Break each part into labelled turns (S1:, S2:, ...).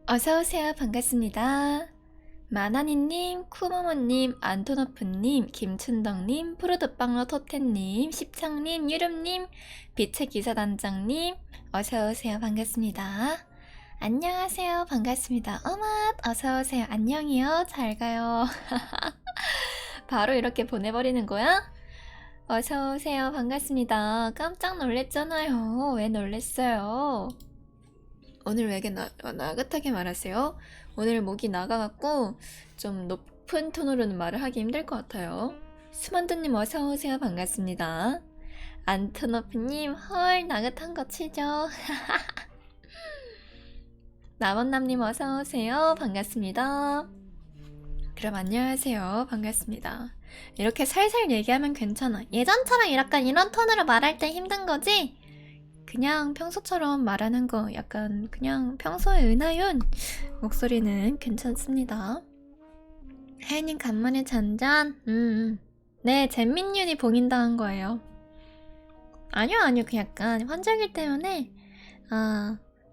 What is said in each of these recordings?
S1: 어서오세요. 반갑습니다. 마나니님, 쿠모모님, 안토노프님, 김춘덕님, 푸르드빵러 토텐님, 십창님, 유름님, 빛의 기사단장님, 어서오세요. 반갑습니다. 안녕하세요. 반갑습니다. 어맛, 어서오세요. 안녕이요. 잘가요. 바로 이렇게 보내버리는 거야? 어서오세요. 반갑습니다. 깜짝 놀랬잖아요. 왜 놀랬어요? 오늘 왜 이렇게 나긋하게 말하세요? 오늘 목이 나가갖고 좀 높은 톤으로는 말을 하기 힘들 것 같아요. 스만드님 어서오세요. 반갑습니다. 안토노프님 헐 나긋한 거 치죠. 남원남님 어서오세요. 반갑습니다. 그럼 안녕하세요. 반갑습니다. 이렇게 살살 얘기하면 괜찮아. 예전처럼 약간 이런 톤으로 말할 때 힘든 거지? 그냥 평소처럼 말하는 거 약간 그냥 평소에 은하윤 목소리는 괜찮습니다. 혜님 간만에 잔잔? 네, 잼민윤이 봉인당한 거예요. 아니요 그 약간 환절기 때문에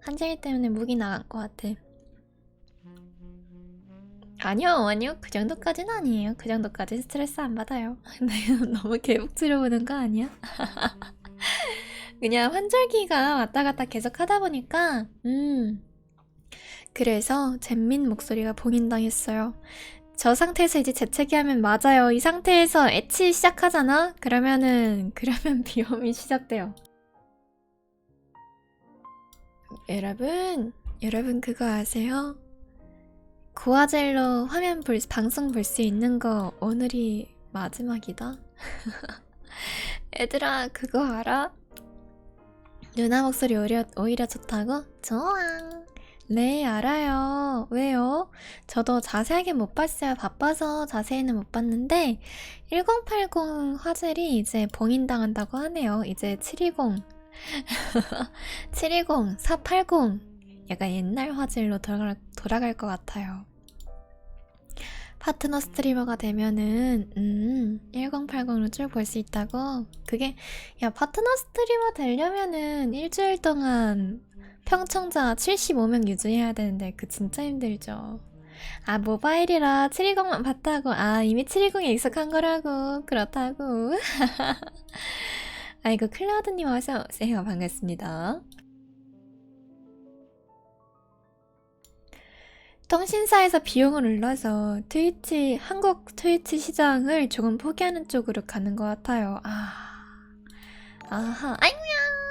S1: 환절기 때문에 목이 나간 것 같아. 아니요 그 정도까지는 아니에요. 그 정도까지 스트레스 안 받아요. 너무 개복치려 보는 거 아니야? 그냥 환절기가 왔다 갔다 계속 하다 보니까 그래서 잼민 목소리가 봉인당했어요. 저 상태에서 이제 재채기하면 맞아요. 이 상태에서 애치 시작하잖아? 그러면 비염이 시작돼요. 여러분 그거 아세요? 고화질로 방송 볼 수 있는 거 오늘이 마지막이다. 얘들아 그거 알아? 누나 목소리 오히려 좋다고? 좋아. 네, 알아요. 왜요? 저도 자세하게 못 봤어요. 바빠서 자세히는 못 봤는데 1080 화질이 이제 봉인당한다고 하네요. 이제 720 480 약간 옛날 화질로 돌아갈 것 같아요. 파트너 스트리머가 되면은 1080으로 쭉 볼 수 있다고? 그게 파트너 스트리머 되려면은 일주일 동안 평청자 75명 유지해야 되는데 그 진짜 힘들죠. 모바일이라 720만 봤다고. 이미 720에 익숙한 거라고. 그렇다고. 아이고 클라우드님 어서오세요. 반갑습니다. 통신사에서 비용을 올려서 한국 트위치 시장을 조금 포기하는 쪽으로 가는 것 같아요. 아하, 아이고야!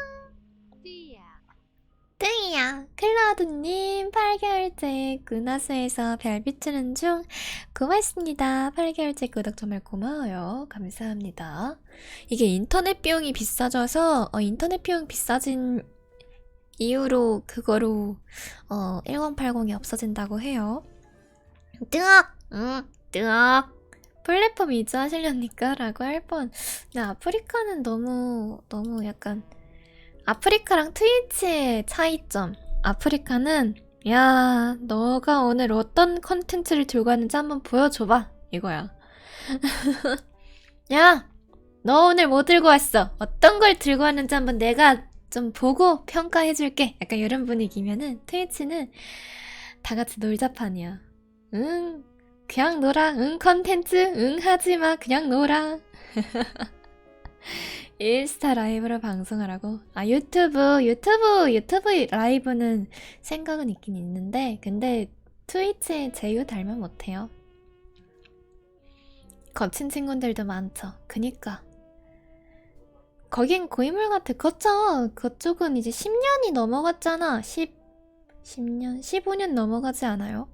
S1: 땡이야. 클라우드님 8개월째 군화수에서 별 비추는 중 고맙습니다. 8개월째 구독 정말 고마워요. 감사합니다. 이게 인터넷 비용이 비싸져서 인터넷 비용 비싸진 이후로 그거로 1080이 없어진다고 해요. 뜨악! 응, 뜨악! 플랫폼 이주하시려니까? 라고 할 뻔. 근데 아프리카는 너무 약간 아프리카랑 트위치의 차이점. 아프리카는 야, 너가 오늘 어떤 컨텐츠를 들고 왔는지 한번 보여줘봐. 이거야. 야, 너 오늘 뭐 들고 왔어? 어떤 걸 들고 왔는지 한번 내가 좀 보고 평가해줄게. 약간 이런 분위기면은 트위치는 다 같이 놀자판이야. 응, 그냥 놀아. 응, 컨텐츠. 응, 하지마. 그냥 놀아. 인스타 라이브로 방송하라고? 아, 유튜브 라이브는 생각은 있긴 있는데, 근데 트위치 제휴 달면 못해요. 거친 친구들도 많죠. 그니까. 거긴 고인물 같아. 그쪽은 이제 10년이 넘어갔잖아. 10년? 15년 넘어가지 않아요?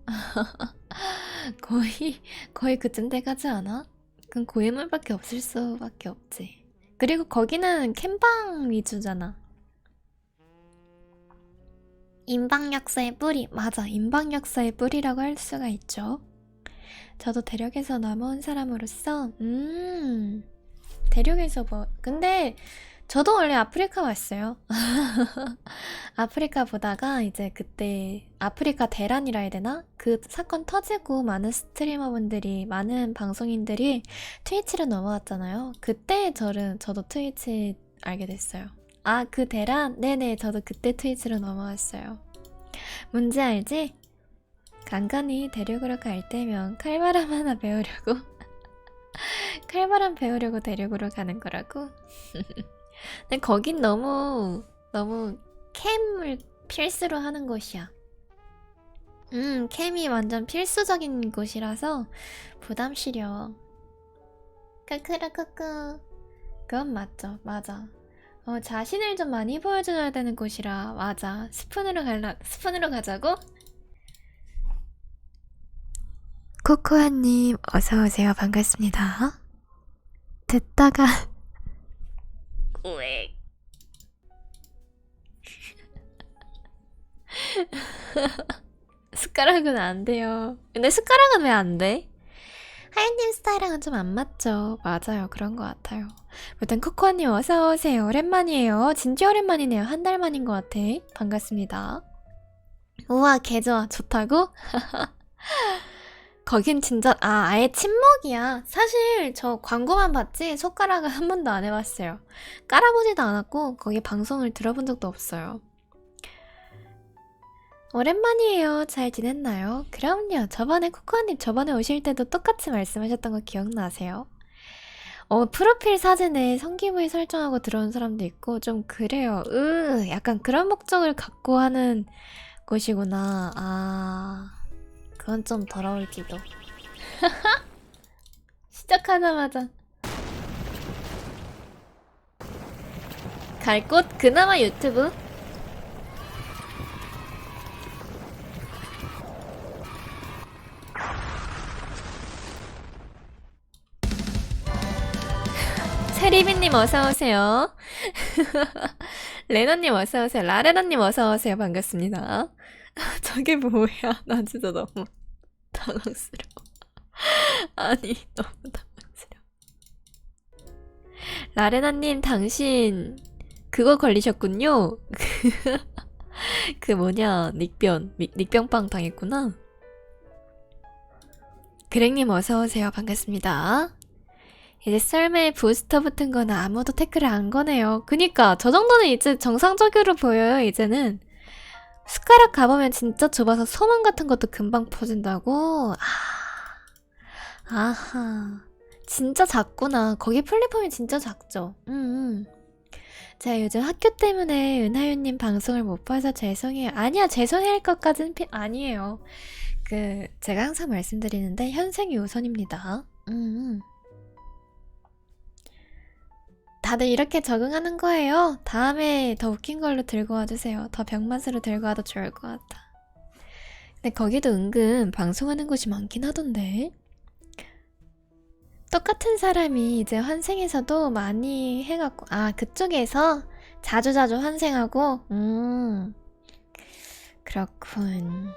S1: 거의 그쯤 돼가지 않아? 그럼 고인물밖에 없을 수밖에 없지. 그리고 거기는 캠방 위주잖아. 인방역사의 뿌리. 맞아, 인방역사의 뿌리라고 할 수가 있죠. 저도 대륙에서 넘어온 사람으로서 대륙에서 뭐 근데 저도 원래 아프리카 왔어요. 아프리카 보다가 이제 그때 아프리카 대란이라 해야 되나? 그 사건 터지고 많은 스트리머분들이, 많은 방송인들이 트위치로 넘어왔잖아요. 그때 저도 트위치 알게 됐어요. 아, 그 대란? 네네, 저도 그때 트위치로 넘어왔어요. 뭔지 알지? 간간히 대륙으로 갈 때면 칼바람 하나 배우려고 칼바람 배우려고 대륙으로 가는 거라고? 근데 거긴 너무 캠을 필수로 하는 곳이야. 캠이 완전 필수적인 곳이라서 부담 시려. 크크르크크. 그건 맞죠. 맞아. 자신을 좀 많이 보여줘야 되는 곳이라. 맞아. 스푼으로 가자고? 코코아님, 어서오세요. 반갑습니다. 듣다가 우엑. 숟가락은 안 돼요. 근데 숟가락은 왜 안 돼? 하연님 스타일랑은 좀 안 맞죠? 맞아요. 그런 것 같아요. 일단 코코아님 어서오세요. 오랜만이에요. 진짜 오랜만이네요. 한 달 만인 것 같아. 반갑습니다. 우와, 개 좋아. 좋다고? 거긴 진짜 아예 침묵이야. 사실 저 광고만 봤지 손가락은 한 번도 안 해봤어요. 깔아보지도 않았고 거기 방송을 들어본 적도 없어요. 오랜만이에요. 잘 지냈나요? 그럼요. 코코아님 저번에 오실 때도 똑같이 말씀하셨던 거 기억나세요? 프로필 사진에 성기부위 설정하고 들어온 사람도 있고 좀 그래요. 약간 그런 목적을 갖고 하는 곳이구나. 아, 그건 좀 더러울지도. 시작하자마자 갈 곳 그나마 유튜브. 세리비님 어서오세요. 레나님 어서오세요. 라레나님 어서오세요. 반갑습니다. 저게 뭐야. 나 진짜 너무 당황스러워. 아니, 너무 당황스러워. 라레나님, 당신 그거 걸리셨군요. 그 뭐냐, 닉병빵 당했구나. 그랭님 어서오세요. 반갑습니다. 이제 썰매에 부스터 붙은 거는 아무도 태클을 안 거네요. 그니까 저 정도는 이제 정상적으로 보여요. 이제는 숟가락 가보면 진짜 좁아서 소문 같은 것도 금방 퍼진다고. 아하, 진짜 작구나. 거기 플랫폼이 진짜 작죠. 제가 요즘 학교 때문에 은하유님 방송을 못 봐서 죄송해요. 아니야, 죄송해할 것까진 아니에요. 제가 항상 말씀드리는데 현생이 우선입니다. 다들 이렇게 적응하는 거예요. 다음에 더 웃긴 걸로 들고 와주세요. 더 병맛으로 들고 와도 좋을 것 같아. 근데 거기도 은근 방송하는 곳이 많긴 하던데. 똑같은 사람이 이제 환생에서도 많이 해갖고, 아, 그쪽에서 자주자주 환생하고, 그렇군.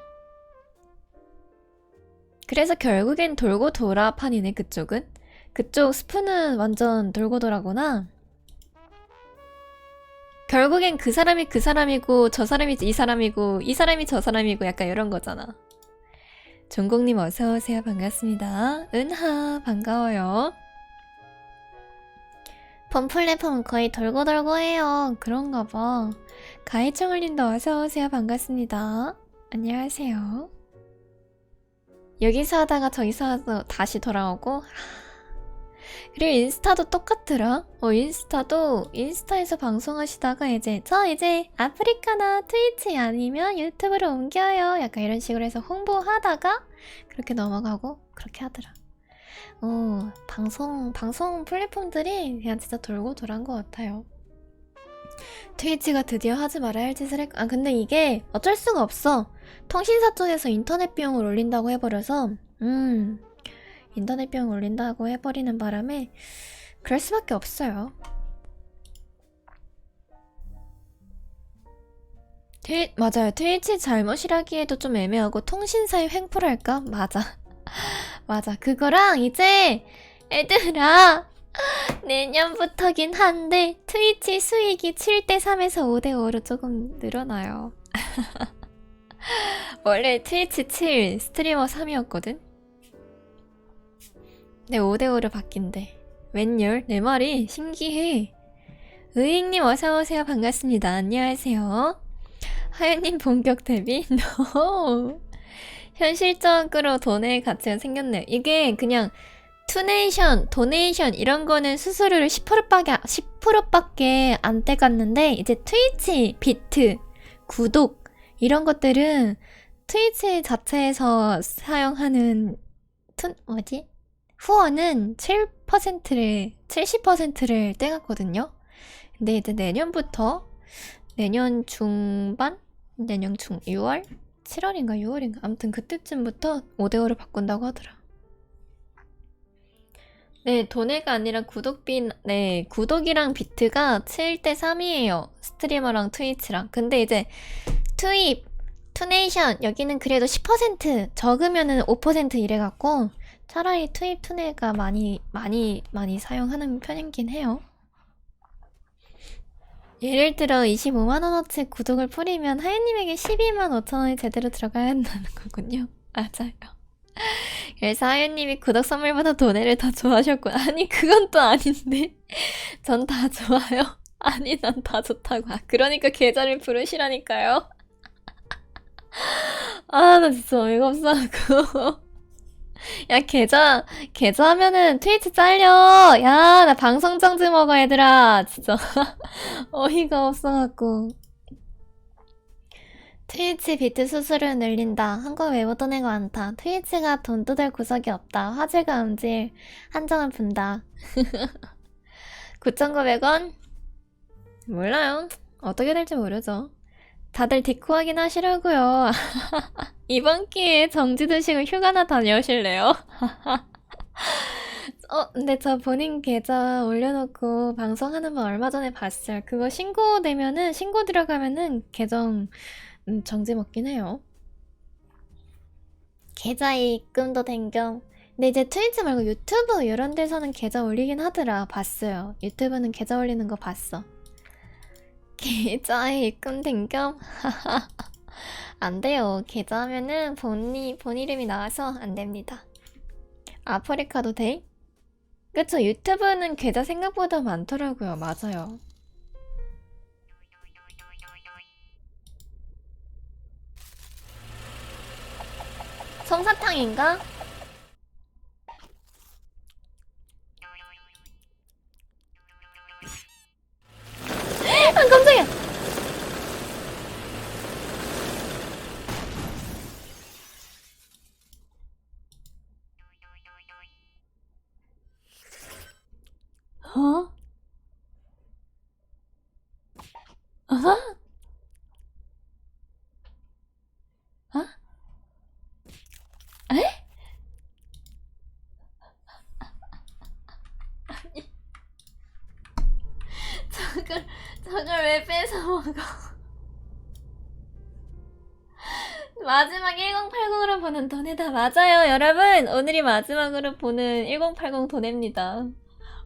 S1: 그래서 결국엔 돌고 돌아 판이네, 그쪽은. 그쪽 스프는 완전 돌고 돌아구나. 결국엔 그 사람이 그 사람이고, 저 사람이 이 사람이고, 이 사람이 저 사람이고, 약간 이런 거잖아. 종국님 어서오세요. 반갑습니다. 은하, 반가워요. 본 플랫폼은 거의 돌고 돌고 해요. 그런가 봐. 가이청을님도 어서오세요. 반갑습니다. 안녕하세요. 여기서 하다가 저기서 하다 다시 돌아오고. 그리고 인스타도 똑같더라. 인스타에서 방송하시다가 이제 저 이제 아프리카나 트위치 아니면 유튜브로 옮겨요. 약간 이런 식으로 해서 홍보하다가 그렇게 넘어가고 그렇게 하더라. 방송 플랫폼들이 그냥 진짜 돌고 돌아온 것 같아요. 트위치가 드디어 하지 말아야 할 짓을 했고, 근데 이게 어쩔 수가 없어. 통신사 쪽에서 인터넷 비용을 올린다고 해버려서, 인터넷 비용 올린다고 해버리는 바람에 그럴 수밖에 없어요. 맞아요. 트위치 잘못이라기에도 좀 애매하고 통신사의 횡포랄까? 맞아. 맞아. 그거랑 이제 애들아 내년부터긴 한데 트위치 수익이 7대3에서 5대5로 조금 늘어나요. 원래 트위치 7, 스트리머 3이었거든? 네, 5대5로 바뀐대. 웬열? 내 말이 신기해. 의익님 어서오세요. 반갑습니다. 안녕하세요. 하연님 본격 데뷔? No. 현실적으로 돈의 가치가 생겼네요. 이게 그냥 투네이션, 도네이션 이런 거는 수수료를 10%밖에 안 떼갔는데 이제 트위치, 비트, 구독 이런 것들은 트위치 자체에서 사용하는 후원은 70%를 떼갔거든요. 근데 이제 내년부터 내년 중반? 내년 6월? 7월인가 6월인가 아무튼 그때쯤부터 5대5로 바꾼다고 하더라. 네, 돈해가 아니라 네, 구독이랑 비트가 7대3이에요. 스트리머랑 트위치랑. 근데 이제 투네이션, 여기는 그래도 10% 적으면은 5% 이래갖고, 차라리 투네가 많이 사용하는 편이긴 해요. 예를 들어 25만원어치 구독을 뿌리면 하연님에게 12만 5천원이 제대로 들어가야 한다는 거군요. 맞아요. 그래서 하연님이 구독 선물보다 돈해를 더 좋아하셨군. 아니 그건 또 아닌데. 전 다 좋아요. 아니 난 다 좋다고. 그러니까 계좌를 부르시라니까요. 나 진짜 어이가 없어갖고. 야 계좌 하면은 트위치 잘려. 야 나 방송 정지 먹어 얘들아. 진짜 어이가 없어갖고. 트위치 비트 수수료 늘린다. 한국 외부돈 애가 많다. 트위치가 돈 뜯을 구석이 없다. 화질과 음질 한정을 푼다. 9,900원? 몰라요. 어떻게 될지 모르죠. 다들 디코 하긴 하시라고요. 이번 기회에 정지 드시고 휴가나 다녀오실래요? 근데 저 본인 계좌 올려놓고 방송하는 거 얼마 전에 봤어요. 그거 신고 들어가면은 계정 정지 먹긴 해요. 계좌 입금도 된 겸. 근데 이제 트위치 말고 유튜브 이런 데서는 계좌 올리긴 하더라. 봤어요. 유튜브는 계좌 올리는 거 봤어. 계좌에 입금된 겸? 안 돼요. 계좌 하면은 본 이름이 나와서 안 됩니다. 아프리카도 돼? 그쵸. 유튜브는 계좌 생각보다 많더라고요. 맞아요. 솜사탕인가? 깜짝이야! 어? 어? 어? 에? 저걸 왜 뺏어 먹어? 마지막 1080으로 보는 돈에다 맞아요, 여러분. 오늘이 마지막으로 보는 1080 돈입니다.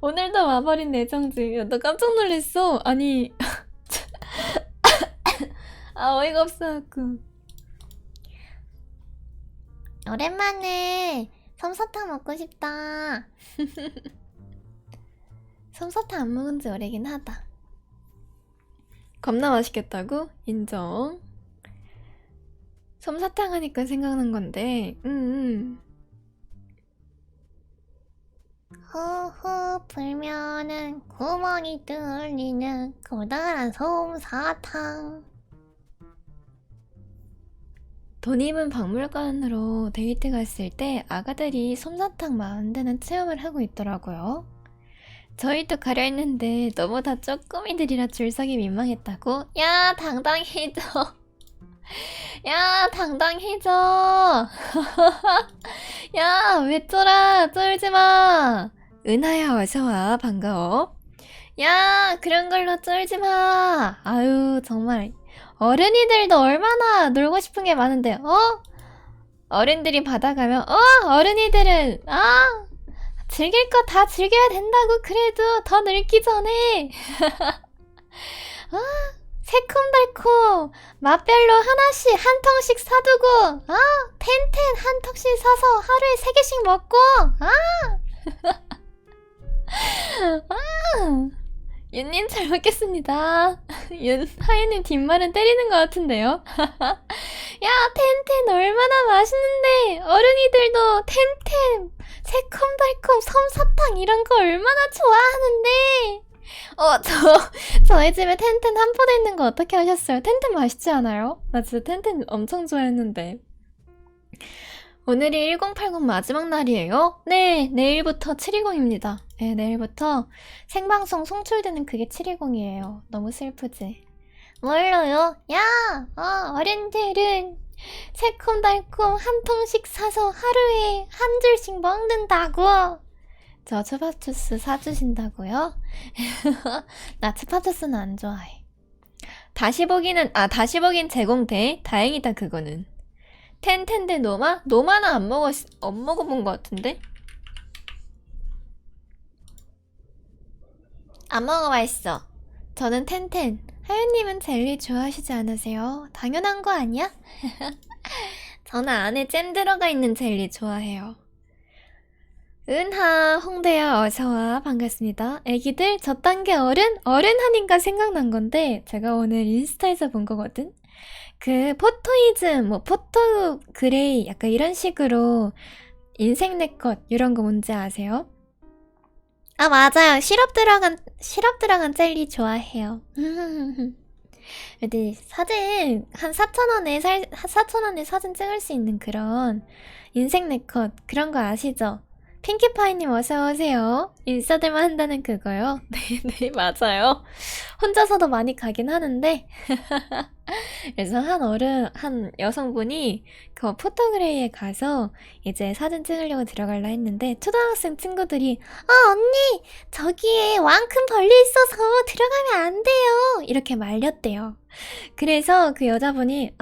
S1: 오늘도 와버린 내정지. 야, 나 깜짝 놀랐어. 아니, 아 어이가 없어갖고. 오랜만에 솜사탕 먹고 싶다. 솜사탕 안 먹은 지 오래긴 하다. 겁나 맛있겠다고? 인정. 솜사탕 하니까 생각난 건데, 후후 불면은 구멍이 뚫리는 커다란 솜사탕. 돈 입은 박물관으로 데이트 갔을 때 아가들이 솜사탕 만드는 체험을 하고 있더라고요. 저희도 가려 했는데 너무 다 쪼꼬미들이라 줄서기 민망했다고? 야, 당당해져. 야, 당당해져. 야, 왜 쫄아? 쫄지 마. 은하야, 어서와. 반가워. 야, 그런 걸로 쫄지 마. 아유, 정말. 어른이들도 얼마나 놀고 싶은 게 많은데, 어? 어른들이 받아가면, 어른이들은, 즐길 거 다 즐겨야 된다고. 그래도 더 늙기 전에. 새콤달콤 맛별로 하나씩 한 통씩 사두고 텐텐 한 통씩 사서 하루에 3개씩 먹고 윤님 잘 먹겠습니다. 하윤님 뒷말은 때리는 것 같은데요. 야, 텐텐 얼마나 맛있는데. 어른이들도 텐텐 새콤달콤 솜사탕 이런 거 얼마나 좋아하는데. 저희 집에 텐텐 한 포대 있는 거 어떻게 하셨어요? 텐텐 맛있지 않아요? 나 진짜 텐텐 엄청 좋아했는데. 오늘이 1080 마지막 날이에요? 네, 내일부터 720입니다. 네, 내일부터 생방송 송출되는 그게 720이에요. 너무 슬프지? 뭘로요? 야, 어른들은 새콤달콤 한 통씩 사서 하루에 한 줄씩 먹는다고. 저 추파추스 사주신다고요? 나 추파추스는 안 좋아해. 다시 보기는 제공돼. 다행이다 그거는. 텐텐데 노마? 노마는 안 먹어본 것 같은데? 안 먹어봤어. 저는 텐텐. 하윤님은 젤리 좋아하시지 않으세요? 당연한 거 아니야? 저는 안에 잼 들어가 있는 젤리 좋아해요. 은하, 홍대야, 어서와. 반갑습니다. 애기들, 저딴 게 어른 하니까 생각난 건데, 제가 오늘 인스타에서 본 거거든? 그, 포토이즘, 포토 그레이, 약간 이런 식으로, 인생 내 것, 이런 거 뭔지 아세요? 맞아요. 시럽 들어간 젤리 좋아해요. 근데 사진, 한 4,000원에 사진 찍을 수 있는 그런, 인생 내 것, 그런 거 아시죠? 핑키파이님 어서오세요. 인싸들만 한다는 그거요? 네네, 맞아요. 혼자서도 많이 가긴 하는데. 그래서 한 여성분이 그 포토그레이에 가서 이제 사진 찍으려고 들어갈라 했는데, 초등학생 친구들이, 언니! 저기에 왕큰 벌레 있어서 들어가면 안 돼요! 이렇게 말렸대요. 그래서 그 여자분이,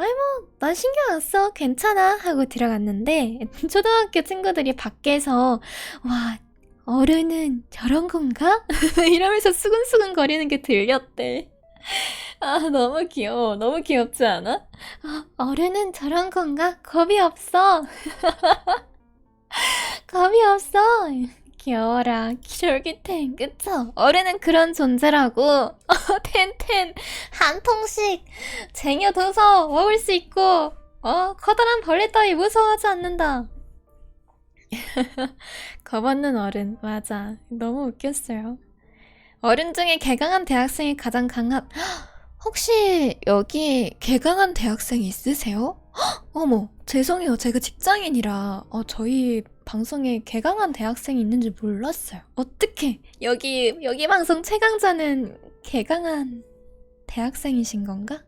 S1: 난 신경 안 써. 괜찮아. 하고 들어갔는데, 초등학교 친구들이 밖에서, 와, 어른은 저런 건가? 이러면서 수근수근 거리는 게 들렸대. 너무 귀여워. 너무 귀엽지 않아? 어른은 저런 건가? 겁이 없어. 겁이 없어. 귀여워라. 쫄깃탱. 그쵸? 어른은 그런 존재라고. 텐텐. 한 통씩 쟁여둬서 먹을 수 있고, 커다란 벌레 따위 무서워하지 않는다. 겁 없는 어른. 맞아. 너무 웃겼어요. 어른 중에 개강한 대학생이 가장 혹시 여기 개강한 대학생 있으세요? 어머, 죄송해요. 제가 직장인이라 저희 방송에 개강한 대학생이 있는지 몰랐어요. 어떡해. 여기 방송 최강자는 개강한 대학생이신 건가?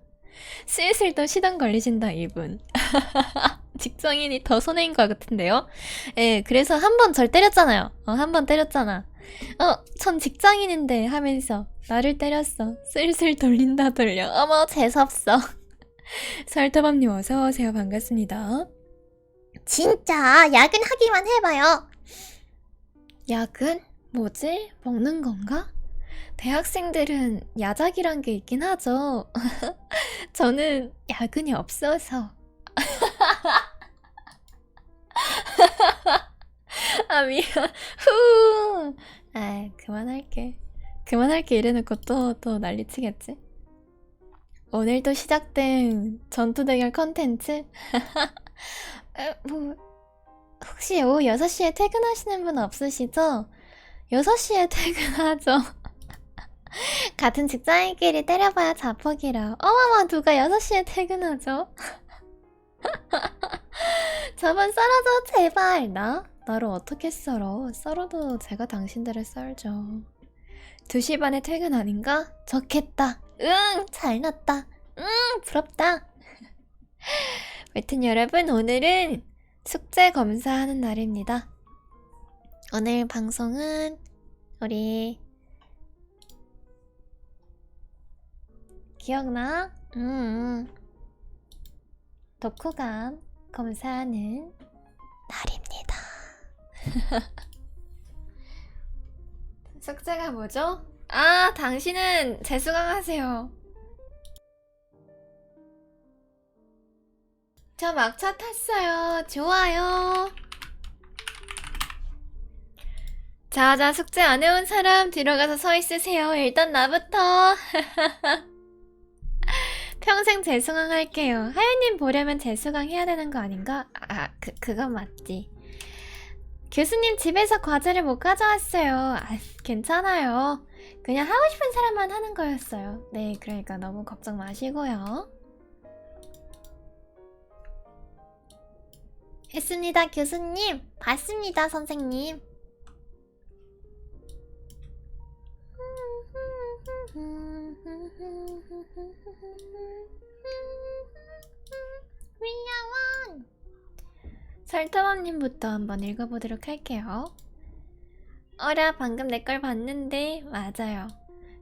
S1: 슬슬 또 시동 걸리신다 이분. 직장인이 더 손해인 것 같은데요? 예, 그래서 한 번 절 때렸잖아요. 한 번 때렸잖아. 전 직장인인데 하면서 나를 때렸어. 슬슬 돌린다 돌려. 어머 재수없어. 설터밤님 어서오세요. 반갑습니다.
S2: 진짜 야근하기만 해봐요.
S1: 야근? 뭐지? 먹는 건가? 대학생들은 야작이란 게 있긴 하죠. 저는 야근이 없어서. 아 미안. 후. 아 그만할게 이래놓고 또 난리치겠지. 오늘도 시작된 전투 대결 컨텐츠? 뭐 혹시 오후 6시에 퇴근하시는 분 없으시죠? 6시에 퇴근하죠. 같은 직장인끼리 때려봐야 자폭이라. 어머머 누가 6시에 퇴근하죠? 저번 썰어줘 제발. 나를 어떻게 썰어? 썰어도 제가 당신들을 썰죠. 2시 반에 퇴근 아닌가? 좋겠다. 응 잘났다. 응 부럽다. 여튼 여러분 오늘은 숙제 검사하는 날입니다. 오늘 방송은 우리 기억나? 독후감 검사하는 날입니다. 숙제가 뭐죠? 아, 당신은 재수강 하세요. 저 막차 탔어요. 좋아요. 자자, 숙제 안 해온 사람 뒤로 가서 서 있으세요. 일단 나부터. 평생 재수강 할게요. 하연님 보려면 재수강 해야 되는 거 아닌가? 그건 맞지. 교수님 집에서 과제를 못 가져왔어요. 괜찮아요. 그냥 하고 싶은 사람만 하는 거였어요. 네, 그러니까 너무 걱정 마시고요.
S2: 했습니다, 교수님. 봤습니다, 선생님. 윌리엄
S1: 설터맘님부터 한번 읽어보도록 할게요. 어라, 방금 내 걸 봤는데. 맞아요.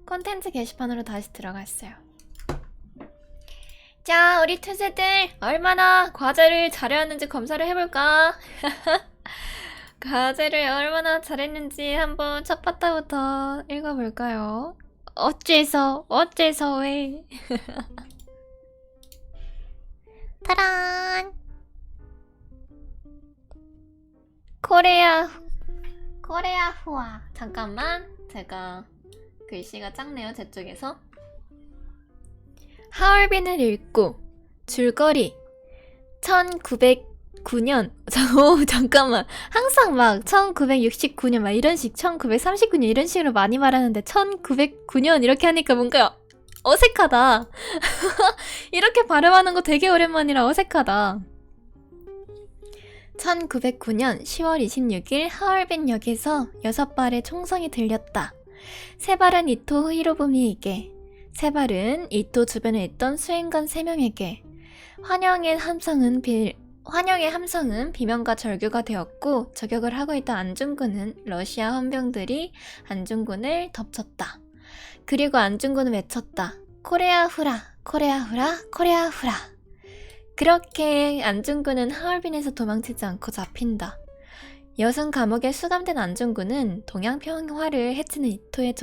S1: 콘텐츠 게시판으로 다시 들어갔어요. 자, 우리 투세들 얼마나 과제를 잘해왔는지 검사를 해볼까? 과제를 얼마나 잘했는지 한번 첫 파트부터 읽어볼까요? 어째서 왜?
S2: 타란.
S1: 코레아 후아. 잠깐만, 제가 글씨가 작네요, 제 쪽에서. 하얼빈을 읽고 줄거리 1909년. 잠깐만, 항상 막 1969년 막 이런 식, 1939년 이런 식으로 많이 말하는데 1909년 이렇게 하니까 뭔가 어색하다. 이렇게 발음하는 거 되게 오랜만이라 어색하다. 1909년 10월 26일 하얼빈역에서 6발의 총성이 들렸다. 3발은 이토 히로부미에게, 3발은 이토 주변에 있던 수행관 3명에게. 환영의 함성은 비명과 절규가 되었고, 저격을 하고 있던 안중근은 러시아 헌병들이 안중근을 덮쳤다. 그리고 안중근은 외쳤다. 코레아 후라, 코레아 후라, 코레아 후라. 그렇게 안중근은 하얼빈에서 도망치지 않고 잡힌다. 여순 감옥에 수감된 안중근은 동양평화를 해치는 이토의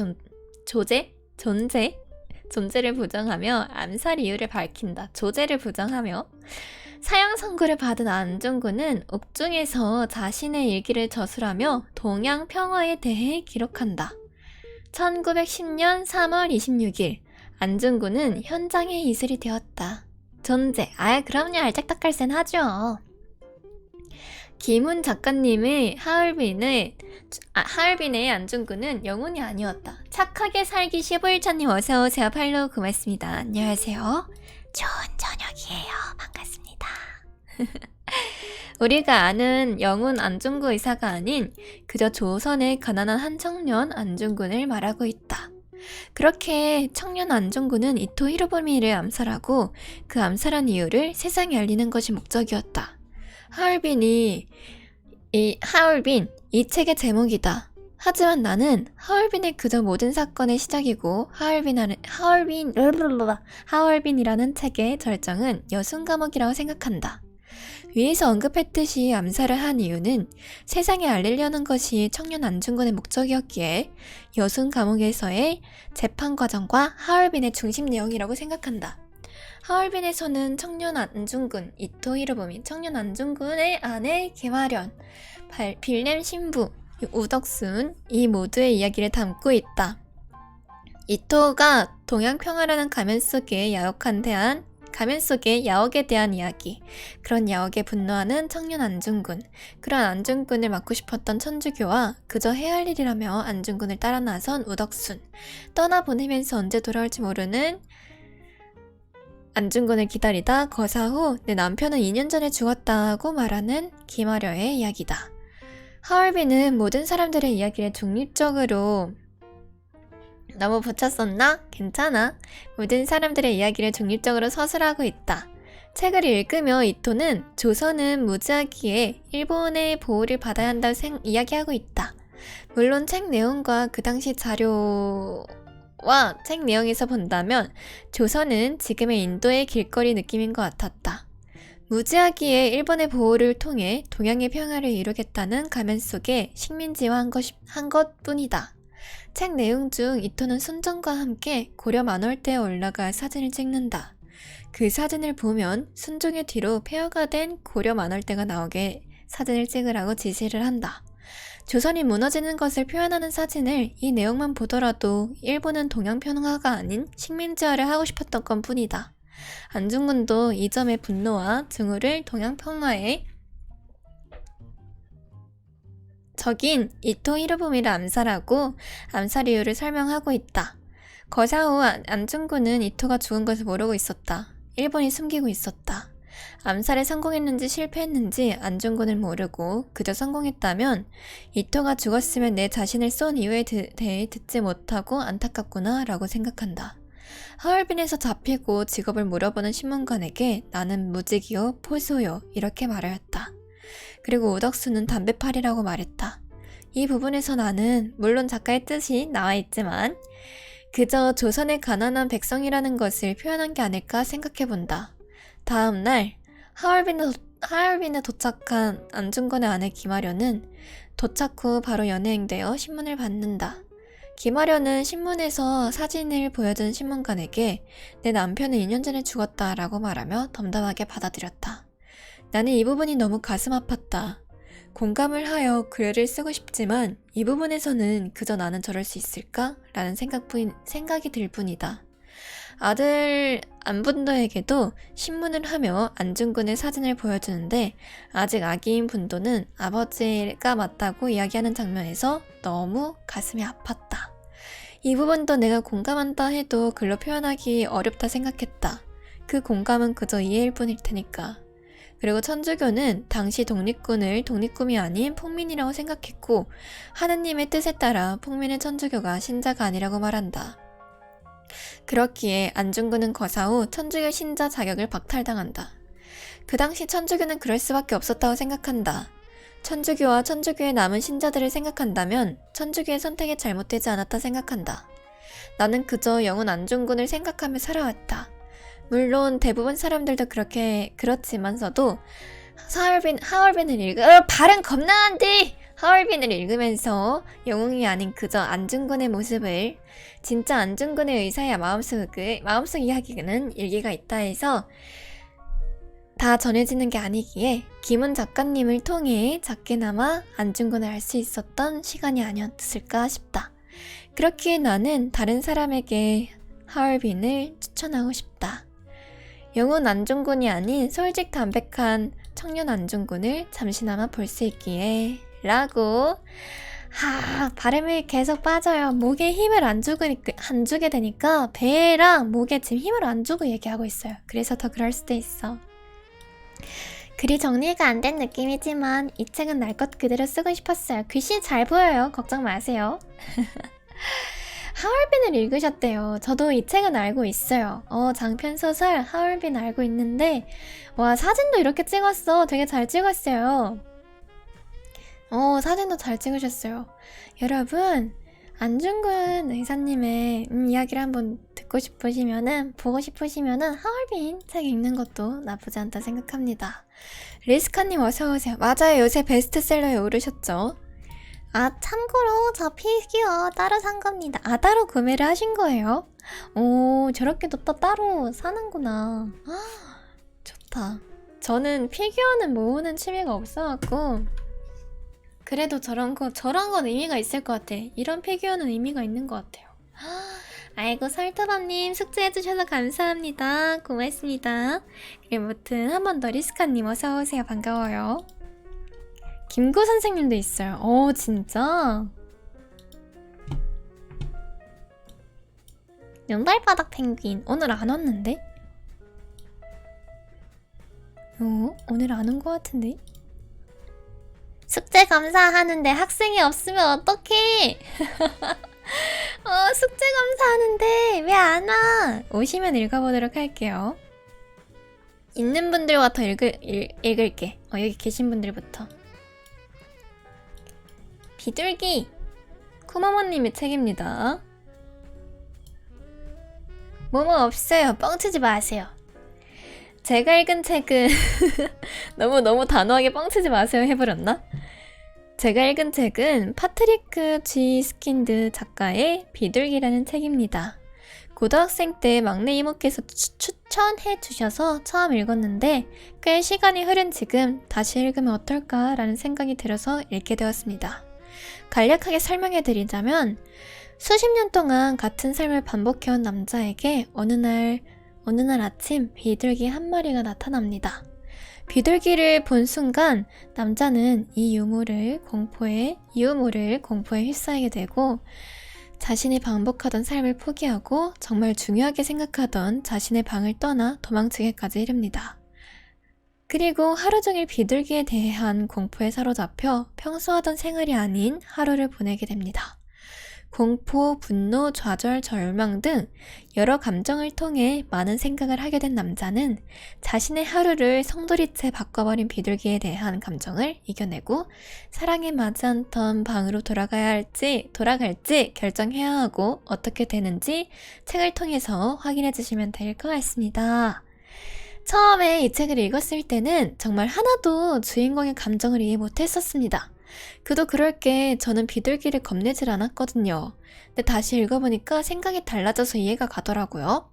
S1: 존재를 부정하며 암살 이유를 밝힌다. 조제를 부정하며 사형 선고를 받은 안중근은 옥중에서 자신의 일기를 저술하며 동양평화에 대해 기록한다. 1910년 3월 26일 안중근은 현장에 이슬이 되었다. 존재. 그럼요. 알짝딱갈센 하죠. 김훈 작가님의 하얼빈의 안중근은 영혼이 아니었다. 착하게 살기 15일차님 어서오세요. 팔로우 고맙습니다. 안녕하세요. 좋은 저녁이에요. 반갑습니다. 우리가 아는 영훈 안중근 의사가 아닌 그저 조선의 가난한 한 청년 안중근을 말하고 있다. 그렇게 청년 안중근은 이토 히로부미를 암살하고 그 암살한 이유를 세상에 알리는 것이 목적이었다. 하얼빈, 이 책의 제목이다. 하지만 나는 하얼빈의 그저 모든 사건의 시작이고 하얼빈이라는 책의 절정은 여순 감옥이라고 생각한다. 위에서 언급했듯이 암살을 한 이유는 세상에 알리려는 것이 청년 안중근의 목적이었기에 여순 감옥에서의 재판 과정과 하얼빈의 중심 내용이라고 생각한다. 하얼빈에서는 청년 안중근, 이토 히로부미, 청년 안중근의 아내 김아련, 빌렘 신부, 우덕순 이 모두의 이야기를 담고 있다. 이토가 동양평화라는 가면 속의 야옥에 대한 이야기. 그런 야옥에 분노하는 청년 안중근. 그런 안중근을 막고 싶었던 천주교와 그저 해야 할 일이라며 안중근을 따라 나선 우덕순. 떠나보내면서 언제 돌아올지 모르는 안중근을 기다리다 거사 후 내 남편은 2년 전에 죽었다고 말하는 김아려의 이야기다. 하얼빈은 모든 사람들의 이야기를 중립적으로 너무 붙였었나? 괜찮아. 모든 사람들의 이야기를 중립적으로 서술하고 있다. 책을 읽으며 이토는 조선은 무지하기에 일본의 보호를 받아야 한다고 이야기하고 있다. 물론 책 내용과 그 당시 자료와 책 내용에서 본다면 조선은 지금의 인도의 길거리 느낌인 것 같았다. 무지하기에 일본의 보호를 통해 동양의 평화를 이루겠다는 가면 속에 식민지화 한 것뿐이다. 책 내용 중 이토는 순정과 함께 고려 만월대에 올라갈 사진을 찍는다. 그 사진을 보면 순종의 뒤로 폐허가 된 고려 만월대가 나오게 사진을 찍으라고 지시를 한다. 조선이 무너지는 것을 표현하는 사진을 이 내용만 보더라도 일본은 동양평화가 아닌 식민지화를 하고 싶었던 것 뿐이다. 안중근도 이 점의 분노와 증오를 동양평화의 적인 이토 히로부미를 암살하고 암살 이유를 설명하고 있다. 거사 후 안중근은 이토가 죽은 것을 모르고 있었다. 일본이 숨기고 있었다. 암살에 성공했는지 실패했는지 안중근은 모르고 그저 성공했다면 이토가 죽었으면 내 자신을 쏜 이유에 대해 듣지 못하고 안타깝구나 라고 생각한다. 하얼빈에서 잡히고 직업을 물어보는 신문관에게 나는 무직이요 포소요 이렇게 말하였다. 그리고 우덕수는 담배팔이라고 말했다. 이 부분에서 나는 물론 작가의 뜻이 나와 있지만 그저 조선의 가난한 백성이라는 것을 표현한 게 아닐까 생각해본다. 다음 날 하얼빈에 도착한 안중근의 아내 김아련은 도착 후 바로 연행되어 신문을 받는다. 김아련은 신문에서 사진을 보여준 신문관에게 내 남편은 2년 전에 죽었다라고 말하며 덤덤하게 받아들였다. 나는 이 부분이 너무 가슴 아팠다. 공감을 하여 글을 쓰고 싶지만 이 부분에서는 그저 나는 저럴 수 있을까? 라는 생각이 들 뿐이다. 아들 안분도에게도 신문을 하며 안중근의 사진을 보여주는데 아직 아기인 분도는 아버지가 맞다고 이야기하는 장면에서 너무 가슴이 아팠다. 이 부분도 내가 공감한다 해도 글로 표현하기 어렵다 생각했다. 그 공감은 그저 이해일 뿐일 테니까. 그리고 천주교는 당시 독립군을 독립군이 아닌 폭민이라고 생각했고 하느님의 뜻에 따라 폭민의 천주교가 신자가 아니라고 말한다. 그렇기에 안중근은 거사 후 천주교 신자 자격을 박탈당한다. 그 당시 천주교는 그럴 수밖에 없었다고 생각한다. 천주교와 천주교의 남은 신자들을 생각한다면 천주교의 선택이 잘못되지 않았다 생각한다. 나는 그저 영혼 안중근을 생각하며 살아왔다. 물론 대부분 사람들도 그렇지만서도 발음 겁나한데! 하얼빈을 읽으면서 영웅이 아닌 그저 안중근의 모습을 진짜 안중근의 의사야 마음속 이야기는 일기가 있다 해서 다 전해지는 게 아니기에 김은 작가님을 통해 작게나마 안중근을 알 수 있었던 시간이 아니었을까 싶다. 그렇기에 나는 다른 사람에게 하얼빈을 추천하고 싶다. 영혼 안중근이 아닌 솔직 담백한 청년 안중근을 잠시나마 볼 수 있기에 라고 발음이 계속 빠져요. 목에 힘을 안 주게 되니까 배랑 목에 지금 힘을 안 주고 얘기하고 있어요. 그래서 더 그럴 수도 있어. 글이 정리가 안 된 느낌이지만 이 책은 날 것 그대로 쓰고 싶었어요. 글씨 잘 보여요. 걱정 마세요. 하얼빈을 읽으셨대요. 저도 이 책은 알고 있어요. 장편소설 하얼빈 알고 있는데, 와, 사진도 이렇게 찍었어. 되게 잘 찍었어요. 사진도 잘 찍으셨어요. 여러분, 안중근 의사님의 이야기를 한번 듣고 싶으시면은, 보고 싶으시면은 하얼빈 책 읽는 것도 나쁘지 않다 생각합니다. 리스카님 어서오세요. 맞아요. 요새 베스트셀러에 오르셨죠?
S2: 아, 참고로 저 피규어 따로 산 겁니다.
S1: 아, 따로 구매를 하신 거예요? 오, 저렇게도 또 따로 사는구나. 좋다. 저는 피규어는 모으는 취미가 없어갖고, 그래도 저런 건 의미가 있을 것 같아. 이런 피규어는 의미가 있는 것 같아요. 아이고, 설토밤님 숙제해주셔서 감사합니다. 고맙습니다. 그리고 무튼 한 번 더 리스카님 어서오세요. 반가워요. 김구 선생님도 있어요. 진짜?
S2: 연달바닥 펭귄.
S1: 오늘 안 왔는데? 오늘 안 온 것 같은데?
S2: 숙제 감사하는데 학생이 없으면 어떡해?
S1: 숙제 감사하는데 왜 안 와? 오시면 읽어보도록 할게요. 있는 분들부터 읽을게. 여기 계신 분들부터. 비둘기! 쿠마모님의 책입니다. 뭐뭐 없어요. 뻥치지 마세요. 제가 읽은 책은 너무 단호하게 뻥치지 마세요 해버렸나? 제가 읽은 책은 파트리크 G 스킨드 작가의 비둘기라는 책입니다. 고등학생 때 막내 이모께서 추천해 주셔서 처음 읽었는데 꽤 시간이 흐른 지금 다시 읽으면 어떨까라는 생각이 들어서 읽게 되었습니다. 간략하게 설명해 드리자면 수십 년 동안 같은 삶을 반복해온 남자에게 어느 날 아침 비둘기 한 마리가 나타납니다. 비둘기를 본 순간 남자는 이 유물을 공포에 휩싸이게 되고 자신이 반복하던 삶을 포기하고 정말 중요하게 생각하던 자신의 방을 떠나 도망치기까지 이릅니다. 그리고 하루 종일 비둘기에 대한 공포에 사로잡혀 평소 하던 생활이 아닌 하루를 보내게 됩니다. 공포, 분노, 좌절, 절망 등 여러 감정을 통해 많은 생각을 하게 된 남자는 자신의 하루를 송두리째 바꿔버린 비둘기에 대한 감정을 이겨내고 사랑에 맞지 않던 방으로 돌아갈지 결정해야 하고 어떻게 되는지 책을 통해서 확인해 주시면 될 것 같습니다. 처음에 이 책을 읽었을 때는 정말 하나도 주인공의 감정을 이해 못했었습니다. 그도 그럴 게 저는 비둘기를 겁내질 않았거든요. 근데 다시 읽어보니까 생각이 달라져서 이해가 가더라고요.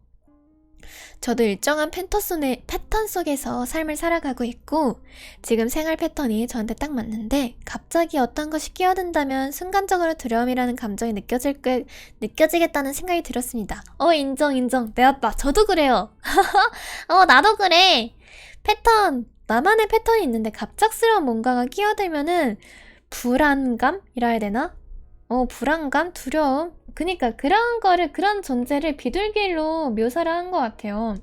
S1: 저도 일정한 패턴 속에서 삶을 살아가고 있고 지금 생활 패턴이 저한테 딱 맞는데 갑자기 어떤 것이 끼어든다면 순간적으로 두려움이라는 감정이 느껴지겠다는 생각이 들었습니다. 인정. 나 저도 그래요.
S2: 나도 그래.
S1: 나만의 패턴이 있는데 갑작스러운 뭔가가 끼어들면은 불안감이라 해야 되나? 불안감? 두려움? 그니까 그런 존재를 비둘기로 묘사를 한 것 같아요.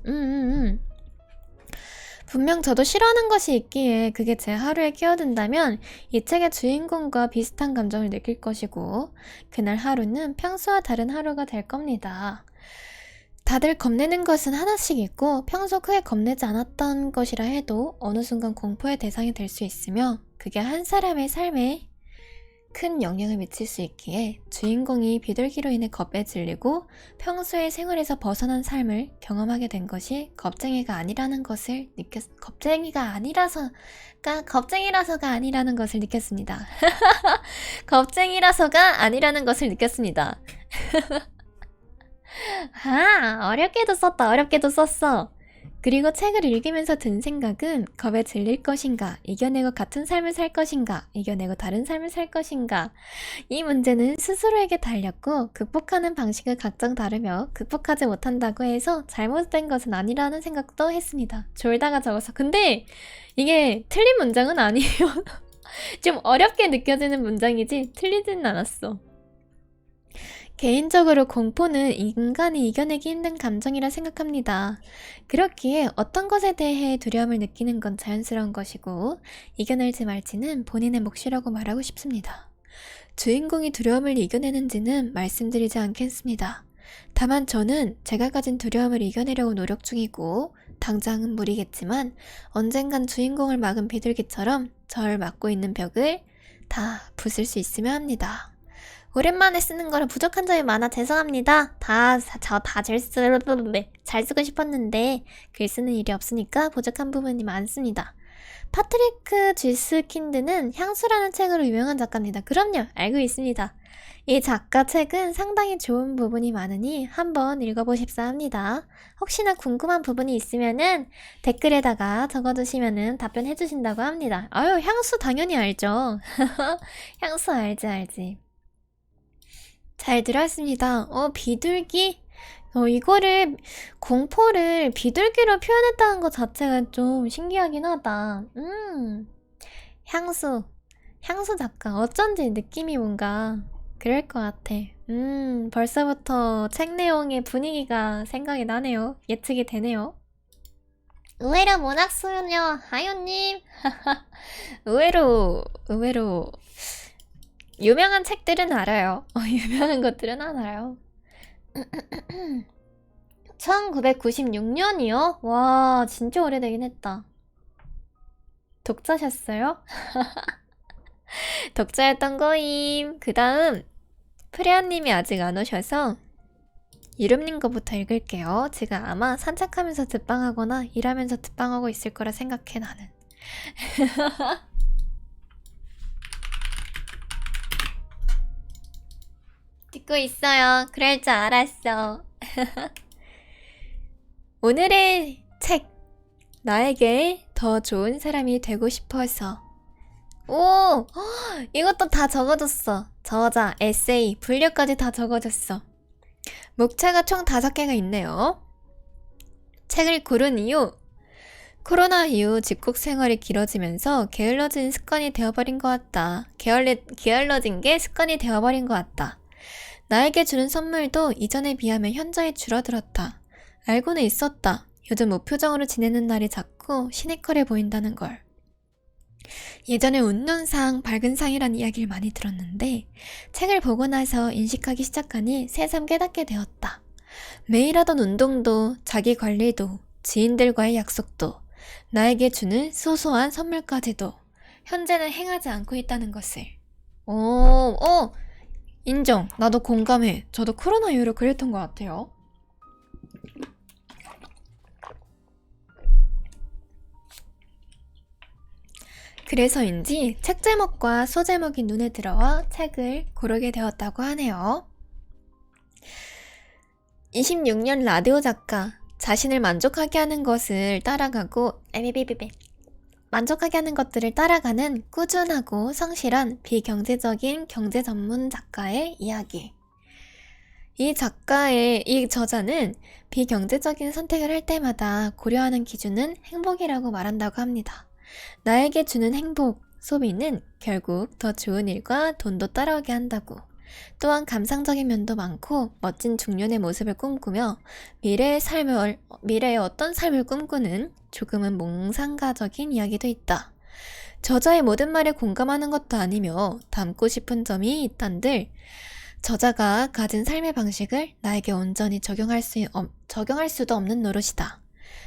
S1: 분명 저도 싫어하는 것이 있기에 그게 제 하루에 끼어든다면 이 책의 주인공과 비슷한 감정을 느낄 것이고 그날 하루는 평소와 다른 하루가 될 겁니다. 다들 겁내는 것은 하나씩 있고 평소 크게 겁내지 않았던 것이라 해도 어느 순간 공포의 대상이 될 수 있으며 그게 한 사람의 삶에 큰 영향을 미칠 수 있기에 주인공이 비둘기로 인해 겁에 질리고 평소의 생활에서 벗어난 삶을 경험하게 된 것이 겁쟁이라서가 아니라는 것을 느꼈습니다. 겁쟁이라서가 아니라는 것을 느꼈습니다. 어렵게도 썼어. 그리고 책을 읽으면서 든 생각은 겁에 질릴 것인가, 이겨내고 같은 삶을 살 것인가, 이겨내고 다른 삶을 살 것인가. 이 문제는 스스로에게 달렸고 극복하는 방식은 각자 다르며 극복하지 못한다고 해서 잘못된 것은 아니라는 생각도 했습니다. 졸다가 적어서. 근데 이게 틀린 문장은 아니에요. 좀 어렵게 느껴지는 문장이지 틀리진 않았어. 개인적으로 공포는 인간이 이겨내기 힘든 감정이라 생각합니다. 그렇기에 어떤 것에 대해 두려움을 느끼는 건 자연스러운 것이고 이겨낼지 말지는 본인의 몫이라고 말하고 싶습니다. 주인공이 두려움을 이겨내는지는 말씀드리지 않겠습니다. 다만 저는 제가 가진 두려움을 이겨내려고 노력 중이고 당장은 무리겠지만 언젠간 주인공을 막은 비둘기처럼 절 막고 있는 벽을 다 부술 수 있으면 합니다.
S2: 오랜만에 쓰는 거라 부족한 점이 많아 죄송합니다. 저 다 잘 쓰고 싶었는데 글 쓰는 일이 없으니까 부족한 부분이 많습니다. 파트리크 쥐스킨드는 향수라는 책으로 유명한 작가입니다. 그럼요, 알고 있습니다. 이 작가 책은 상당히 좋은 부분이 많으니 한번 읽어보십사 합니다. 혹시나 궁금한 부분이 있으면은 댓글에다가 적어주시면은 답변해주신다고 합니다. 아유, 향수 당연히 알죠. 향수 알지.
S1: 잘 들었습니다. 비둘기? 이거를 공포를 비둘기로 표현했다는 것 자체가 좀 신기하긴 하다. 향수 작가. 어쩐지 느낌이 뭔가 그럴 것 같아. 벌써부터 책 내용의 분위기가 생각이 나네요. 예측이 되네요.
S2: 의외로 문학소녀 하요님.
S1: 의외로 유명한 책들은 알아요. 유명한 것들은 알아요.
S2: 1996년이요? 와, 진짜 오래되긴 했다.
S1: 독자셨어요? 독자였던 거임. 그 다음 프레아님이 아직 안 오셔서 이름님 거부터 읽을게요. 지금 아마 산책하면서 듣방하거나 일하면서 듣방하고 있을 거라 생각해 나는.
S2: 듣고 있어요. 그럴 줄 알았어.
S1: 오늘의 책. 나에게 더 좋은 사람이 되고 싶어서.
S2: 오! 이것도 다 적어줬어. 저자, 에세이, 분류까지 다 적어줬어.
S1: 목차가 총 5개가 있네요. 책을 고른 이유. 코로나 이후 집콕 생활이 길어지면서 게을러진 습관이 되어버린 것 같다. 게을러진 게 습관이 되어버린 것 같다. 나에게 주는 선물도 이전에 비하면 현저히 줄어들었다. 알고는 있었다. 요즘 무표정으로 지내는 날이 자꾸 시니컬해 보인다는 걸. 예전에 웃는 상, 밝은 상이란 이야기를 많이 들었는데 책을 보고 나서 인식하기 시작하니 새삼 깨닫게 되었다. 매일 하던 운동도, 자기 관리도, 지인들과의 약속도, 나에게 주는 소소한 선물까지도 현재는 행하지 않고 있다는 것을. 인정. 나도 공감해. 저도 코로나 이후로 그랬던 것 같아요. 그래서인지 책 제목과 소제목이 눈에 들어와 책을 고르게 되었다고 하네요. 26년 라디오 작가. 자신을 만족하게 하는 것을 따라가고 만족하게 하는 것들을 따라가는 꾸준하고 성실한 비경제적인 경제 전문 작가의 이야기. 이 저자는 비경제적인 선택을 할 때마다 고려하는 기준은 행복이라고 말한다고 합니다. 나에게 주는 행복, 소비는 결국 더 좋은 일과 돈도 따라오게 한다고. 또한 감상적인 면도 많고 멋진 중년의 모습을 꿈꾸며 미래의 어떤 삶을 꿈꾸는 조금은 몽상가적인 이야기도 있다. 저자의 모든 말에 공감하는 것도 아니며 담고 싶은 점이 있단들 저자가 가진 삶의 방식을 나에게 온전히 적용할 수도 없는 노릇이다.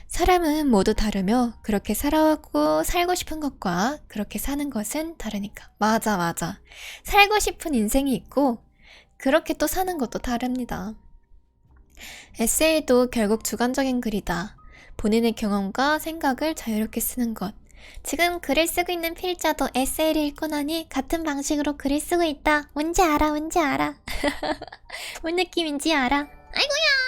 S1: 사람은 모두 다르며 그렇게 살고 싶은 것과 그렇게 사는 것은 다르니까. 맞아. 살고 싶은 인생이 있고 그렇게 또 사는 것도 다릅니다. 에세이도 결국 주관적인 글이다. 본인의 경험과 생각을 자유롭게 쓰는 것.
S2: 지금 글을 쓰고 있는 필자도 에세이를 읽고 나니 같은 방식으로 글을 쓰고 있다. 뭔지 알아. 뭔 느낌인지 알아. 아이고야.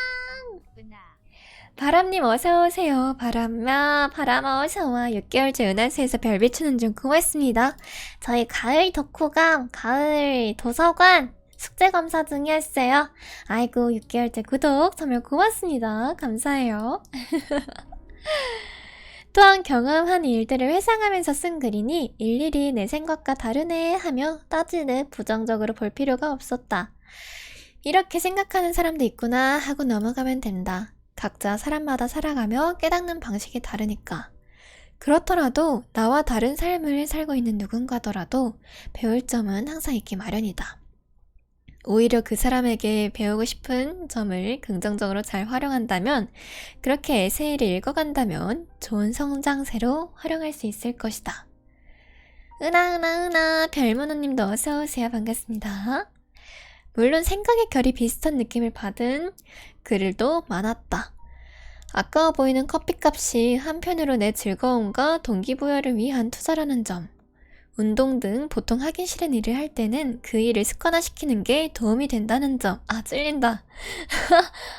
S1: 바람님 어서오세요. 바람아 어서와. 6개월째 은하수에서 별 비추는 중 고맙습니다.
S2: 저희 가을 덕후감, 가을 도서관 숙제 검사 중이었어요.
S1: 아이고 6개월째 구독 정말 고맙습니다. 감사해요. 또한 경험한 일들을 회상하면서 쓴 글이니 일일이 내 생각과 다르네 하며 따지듯 부정적으로 볼 필요가 없었다. 이렇게 생각하는 사람도 있구나 하고 넘어가면 된다. 각자 사람마다 살아가며 깨닫는 방식이 다르니까. 그렇더라도 나와 다른 삶을 살고 있는 누군가더라도 배울 점은 항상 있기 마련이다. 오히려 그 사람에게 배우고 싶은 점을 긍정적으로 잘 활용한다면, 그렇게 에세이를 읽어간다면 좋은 성장세로 활용할 수 있을 것이다. 은하 별문호님도 어서오세요. 반갑습니다. 물론 생각의 결이 비슷한 느낌을 받은 글도 많았다. 아까워 보이는 커피값이 한편으로 내 즐거움과 동기부여를 위한 투자라는 점. 운동 등 보통 하기 싫은 일을 할 때는 그 일을 습관화시키는 게 도움이 된다는 점. 아, 찔린다.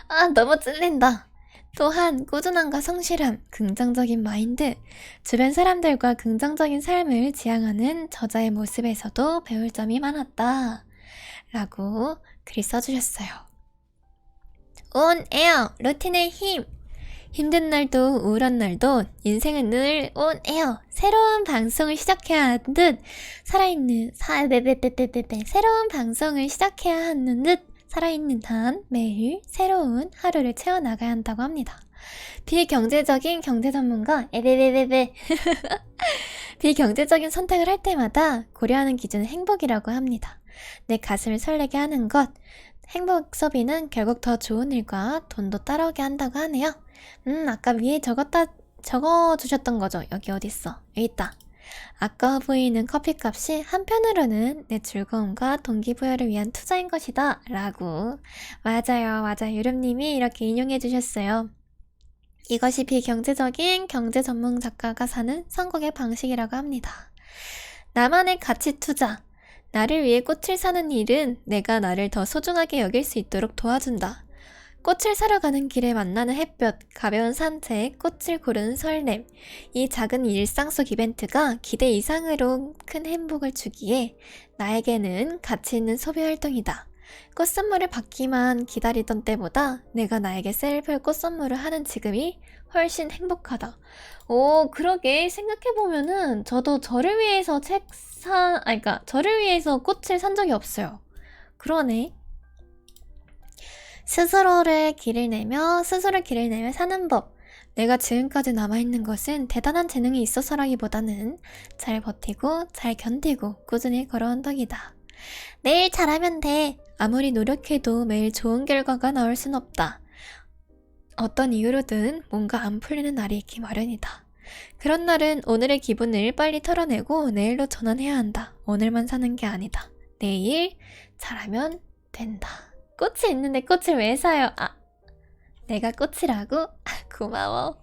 S1: 아, 너무 찔린다. 또한 꾸준함과 성실함, 긍정적인 마인드, 주변 사람들과 긍정적인 삶을 지향하는 저자의 모습에서도 배울 점이 많았다. 라고 글을 써주셨어요. 온 에어, 루틴의 힘. 힘든 날도 우울한 날도 인생은 늘 온 에어, 새로운 방송을 시작해야 하는 듯 살아있는 새로운 방송을 시작해야 하는 듯 살아있는 한 매일 새로운 하루를 채워나가야 한다고 합니다. 비경제적인 경제 전문가 비경제적인 선택을 할 때마다 고려하는 기준은 행복이라고 합니다. 내 가슴을 설레게 하는 것, 행복 소비는 결국 더 좋은 일과 돈도 따라오게 한다고 하네요. 아까 위에 적어주셨던 거죠. 여기 어딨어? 여기 있다. 아까워 보이는 커피값이 한편으로는 내 즐거움과 동기부여를 위한 투자인 것이다. 라고. 맞아요. 유름님이 이렇게 인용해 주셨어요. 이것이 비경제적인 경제 전문 작가가 사는 성공의 방식이라고 합니다. 나만의 가치 투자. 나를 위해 꽃을 사는 일은 내가 나를 더 소중하게 여길 수 있도록 도와준다. 꽃을 사러 가는 길에 만나는 햇볕, 가벼운 산책, 꽃을 고르는 설렘. 이 작은 일상 속 이벤트가 기대 이상으로 큰 행복을 주기에 나에게는 가치 있는 소비 활동이다. 꽃 선물을 받기만 기다리던 때보다 내가 나에게 셀프 꽃 선물을 하는 지금이 훨씬 행복하다. 오, 그러게 생각해보면은 저도 저를 위해서 저를 위해서 꽃을 산 적이 없어요. 그러네. 스스로를 길을 내며 사는 법. 내가 지금까지 남아있는 것은 대단한 재능이 있어서라기보다는 잘 버티고 잘 견디고 꾸준히 걸어온 덕이다. 내일 잘하면 돼. 아무리 노력해도 매일 좋은 결과가 나올 순 없다. 어떤 이유로든 뭔가 안 풀리는 날이 있기 마련이다. 그런 날은 오늘의 기분을 빨리 털어내고 내일로 전환해야 한다. 오늘만 사는 게 아니다. 내일 잘하면 된다. 꽃이 있는데 꽃을 왜 사요? 아, 내가 꽃이라고? 고마워.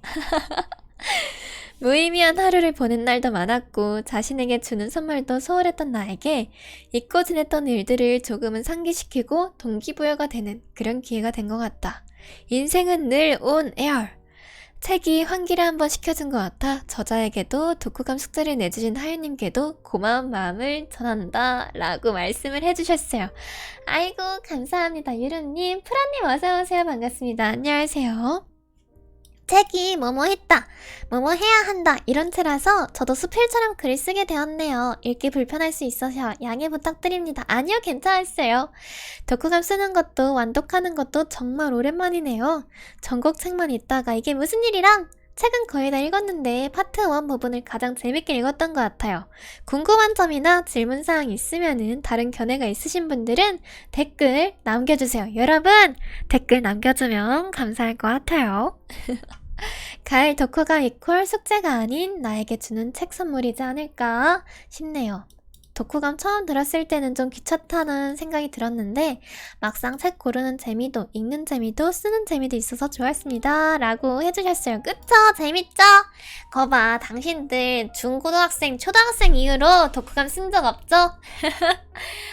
S1: 무의미한 하루를 보낸 날도 많았고 자신에게 주는 선물도 소홀했던 나에게 잊고 지냈던 일들을 조금은 상기시키고 동기부여가 되는 그런 기회가 된 것 같다. 인생은 늘 온 에어. 책이 환기를 한번 시켜준 것 같아 저자에게도 독후감 숙제를 내주신 하유님께도 고마운 마음을 전한다 라고 말씀을 해주셨어요. 아이고 감사합니다. 유름님, 프라님 어서오세요. 반갑습니다. 안녕하세요. 책이 뭐뭐 했다, 뭐뭐 해야 한다 이런 채라서 저도 수필처럼 글을 쓰게 되었네요. 읽기 불편할 수 있어서 양해 부탁드립니다. 아니요, 괜찮았어요. 독후감 쓰는 것도 완독하는 것도 정말 오랜만이네요. 전곡 책만 읽다가 이게 무슨 일이랑? 책은 거의 다 읽었는데 파트 1 부분을 가장 재밌게 읽었던 것 같아요. 궁금한 점이나 질문사항 있으면은 다른 견해가 있으신 분들은 댓글 남겨주세요. 여러분 댓글 남겨주면 감사할 것 같아요. 가을 독후감 이퀄 숙제가 아닌 나에게 주는 책 선물이지 않을까 싶네요. 독후감 처음 들었을 때는 좀 귀찮다는 생각이 들었는데 막상 책 고르는 재미도 읽는 재미도 쓰는 재미도 있어서 좋았습니다 라고 해주셨어요. 그쵸? 재밌죠? 거봐, 당신들 중고등학생 초등학생 이후로 독후감 쓴 적 없죠?